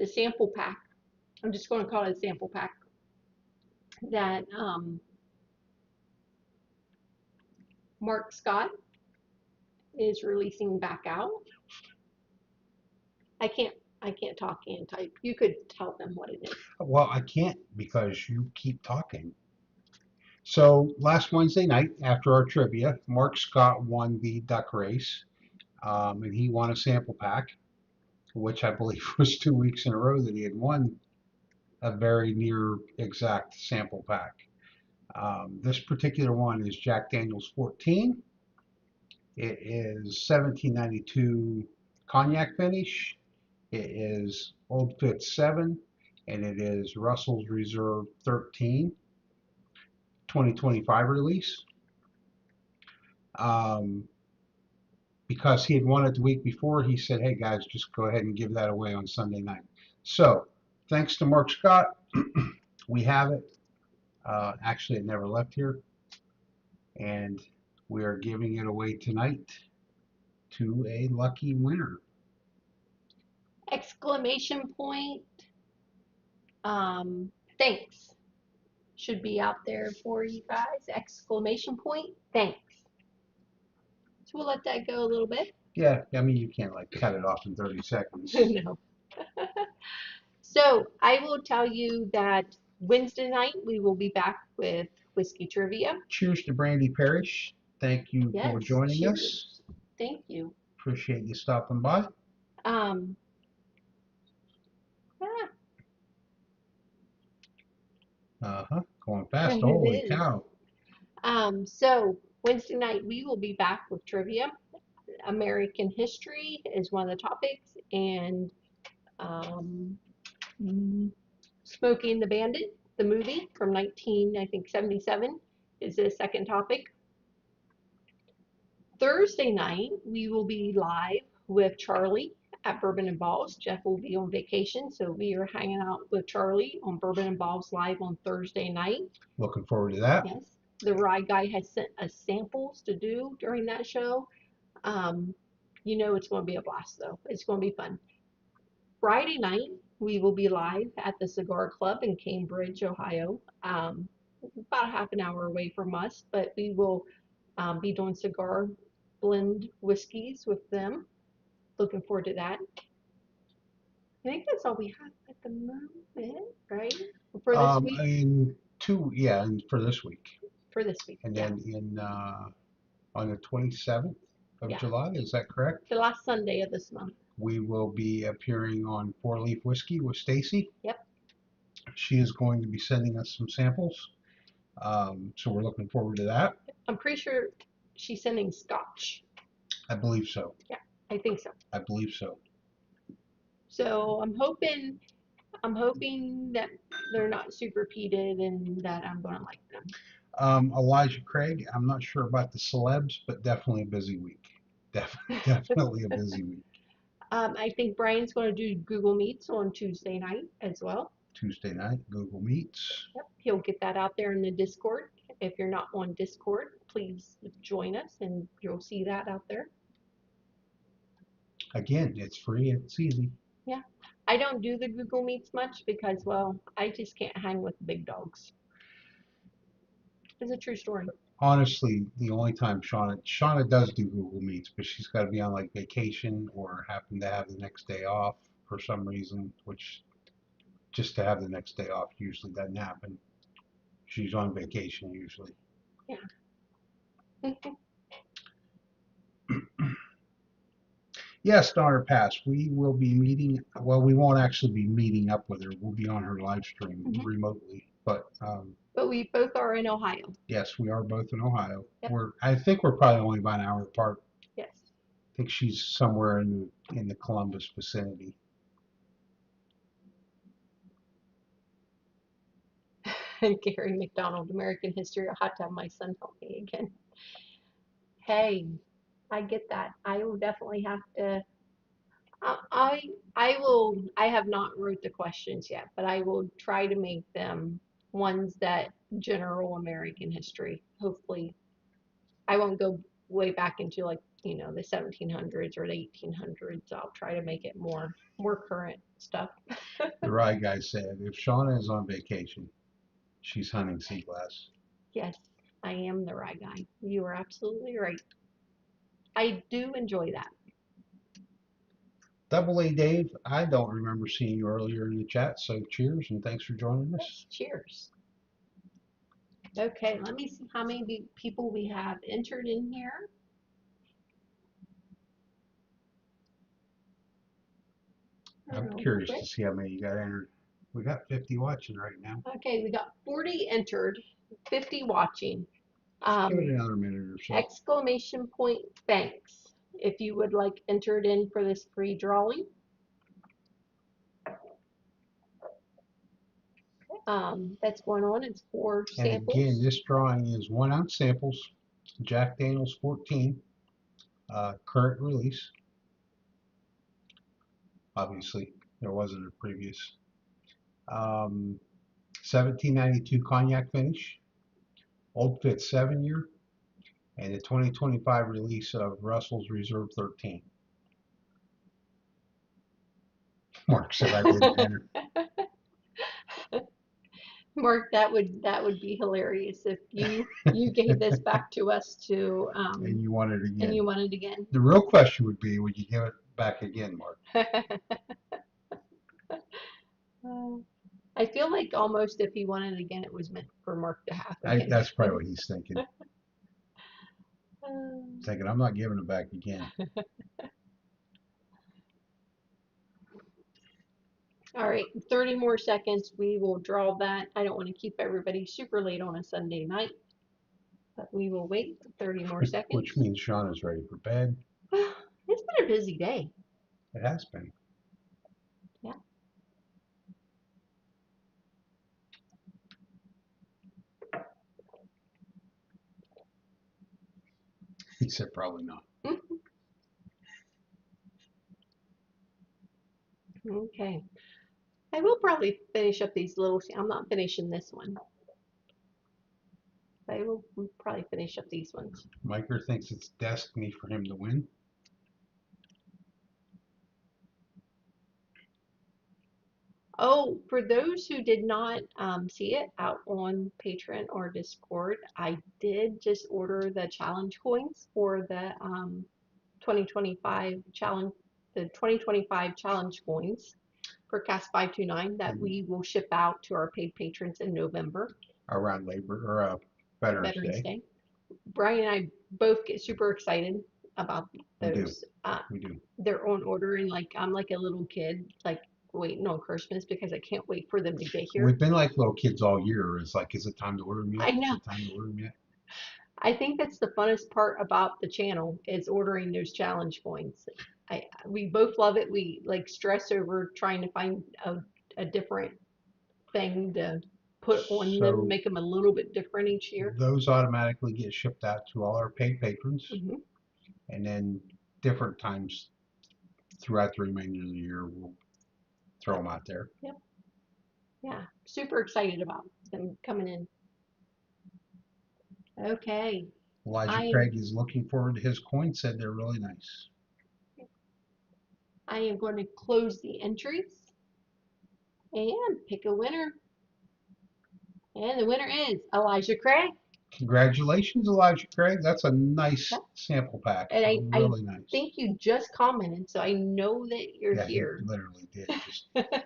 sample pack. I'm just going to call it a sample pack that Mark Scott is releasing back out. I can't I can't talk and type. You could tell them what it is. Well, I can't because you keep talking. So last Wednesday night, after our trivia, Mark Scott won the duck race, and he won a sample pack, which I believe was 2 weeks in a row that he had won a very near exact sample pack. This particular one is Jack Daniel's 14. It is 1792 cognac finish. It is Old Fitz 7, and it is Russell's Reserve 13, 2025 release. Um, because he had won it the week before, he said, hey guys, just go ahead and give that away on Sunday night. So, thanks to Mark Scott, we have it. Actually, it never left here, and we are giving it away tonight to a lucky winner. Exclamation point. Thanks should be out there for you guys. Exclamation point. Thanks. So we'll let that go a little bit. Yeah, I mean, you can't like cut it off in 30 seconds. No. So I will tell you that Wednesday night we will be back with whiskey trivia. Cheers to Brandy Parrish. Thank you for Yes, joining us. cheers. Thank you. Appreciate you stopping by. Um, ah, Going fast. it Holy is. cow. So Wednesday night we will be back with trivia. American history is one of the topics, and um, Smokey and the Bandit, the movie from 1977, is the second topic. Thursday night, we will be live with Charlie at Bourbon and Balls. Jeff will be on vacation, so we are hanging out with Charlie on Bourbon and Balls live on Thursday night. Looking forward to that. Yes, the Rye Guy has sent us samples to do during that show. Um, you know it's going to be a blast, though. It's going to be fun. Friday night, we will be live at the Cigar Club in Cambridge, Ohio. About a half an hour away from us, but we will be doing cigar blend whiskeys with them. Looking forward to that. I think that's all we have at the moment, right? For this week? In yeah, and for this week. For this week, And yeah. then on the 27th of Yeah. July, is that correct? The last Sunday of this month. We will be appearing on Four Leaf Whiskey with Stacy. Yep. She is going to be sending us some samples. So we're looking forward to that. I'm pretty sure she's sending scotch. I believe so. Yeah, I think so. I believe so. So I'm hoping that they're not super peated and that I'm gonna like them. Elijah Craig, I'm not sure about the celebs, but definitely a busy week. Definitely a busy week. I think Brian's going to do Google Meets on Tuesday night as well. Tuesday night, Google Meets. Yep, he'll get that out there in the Discord. If you're not on Discord, please join us and you'll see that out there. Again, it's free and it's easy. Yeah, I don't do the Google Meets much because, well, I just can't hang with the big dogs. It's a true story. Honestly, the only time Shauna does do Google Meets, but she's got to be on like vacation or happen to have the next day off for some reason, which just to have the next day off usually doesn't happen. She's on vacation usually. Yeah. Yes, Donner Pass. We will be meeting. Well, we won't actually be meeting up with her. We'll be on her live stream remotely. But we both are in Ohio. yes, we are both in Ohio. Yep. I think we're probably only about an hour apart. Yes. I think she's somewhere in the Columbus vicinity. Gary McDonald, American History. I'll have to have my son help me again. Hey, I get that. I will definitely have to. I will. I have not wrote the questions yet, but I will try to make them ones that general American history. Hopefully, I won't go way back into like the 1700s or the 1800s. I'll try to make it more current stuff. The Rye Guy said, if Shauna is on vacation, she's hunting sea glass. Yes, I am the right guy. You are absolutely right. I do enjoy that. Double A Dave, I don't remember seeing you earlier in the chat, so cheers and thanks for joining us. Yes, cheers. Okay, let me see how many people we have entered in here. I'm Real curious quick. to see how many you got entered. We got 50 watching right now. Okay, we got 40 entered, 50 watching. Just give it another minute or so. Exclamation point thanks if you would like entered in for this free drawing. That's going on. It's 4 And again, samples. this drawing is 1 ounce samples, Jack Daniels 14, current release. Obviously, there wasn't a previous. 1792 cognac finish, Old Fit 7-year, and the 2025 release of Russell's Reserve 13. Mark said I didn't enter. Mark, that would be hilarious if you gave this back to us to And you want it and again. you wanted again. The real question would be, would you give it back again, Mark? I feel like almost if he wanted again, it was meant for Mark to have again. That's probably what he's thinking. Um, Thinking, I'm not giving it back again. All right, 30 more seconds. We will draw that. I don't want to keep everybody super late on a Sunday night, but we will wait 30 more seconds. Which means Shauna's ready for bed. It's been a busy day. It has been. Yeah. He said probably not. Okay. I will probably finish up these little, I'm not finishing this one. I will probably finish up these ones. Miker thinks it's destiny for him to win. Oh, for those who did not see it out on Patreon or Discord, I did just order the challenge coins for the 2025 challenge, the 2025 challenge coins for Cast 529 that we will ship out to our paid patrons in November. Around Labor or Veterans Day. Brian and I both get super excited about those. We do. They're on order, and like I'm like a little kid, like waiting on Christmas because I can't wait for them to get here. We've been like little kids all year. It's like, is it time to order them yet? I know. Is it time to order them yet? I think that's the funnest part about the channel is ordering those challenge coins. We both love it. We like stress over trying to find a different thing to put on them, make them a little bit different each year. Those automatically get shipped out to all our paid patrons, and then different times throughout the remainder of the year, we'll throw them out there. Yep. Yeah, super excited about them coming in. Okay. Elijah Craig is looking forward to his coins, said they're really nice. I am going to close the entries and pick a winner. And the winner is Elijah Craig. Congratulations, Elijah Craig. That's a nice sample pack. And really nice. I think you just commented, so I know that you're here. He literally did. Said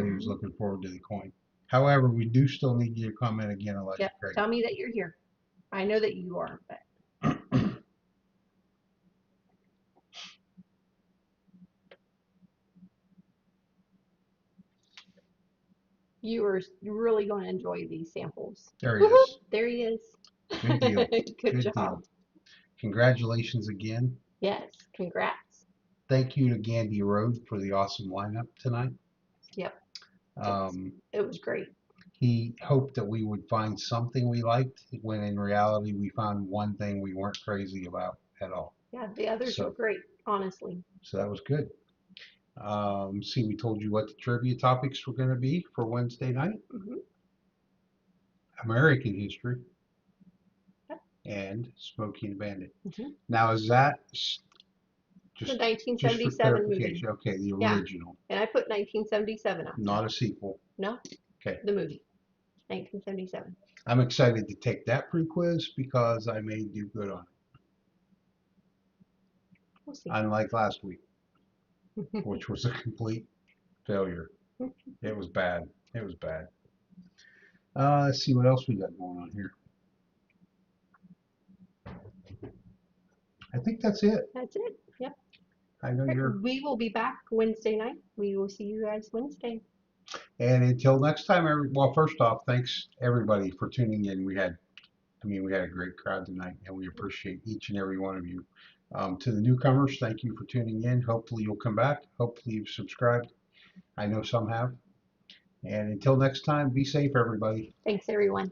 he was looking forward to the coin. However, we do still need you to comment again, Elijah Craig. Tell me that you're here. I know that you are, but you're really going to enjoy these samples. There he is. There he is. Good deal. Good job. Deal. Congratulations again. Yes, congrats. Thank you to Gandy Road for the awesome lineup tonight. Yep. It was great. He hoped that we would find something we liked, when in reality we found one thing we weren't crazy about at all. Yeah, the others were great, honestly. So that was good. See, we told you what the trivia topics were going to be for Wednesday night. American history and Smokey and the Bandit. Now, is that just the 1977 movie? Okay, the original. And I put 1977 out. Not a sequel. No. Okay. The movie, 1977. I'm excited to take that pre-quiz because I may do good on We'll see. unlike last week, which was a complete failure. It was bad. It was bad. Let's see what else we got going on here. I think that's it. That's it. Yep. I know Right. you're. We will be back Wednesday night. We will see you guys Wednesday. And until next time, well, first off, thanks everybody for tuning in. We had a great crowd tonight, and we appreciate each and every one of you. To the newcomers, thank you for tuning in. Hopefully, you'll come back. Hopefully, you've subscribed. I know some have. And until next time, be safe, everybody. Thanks, everyone.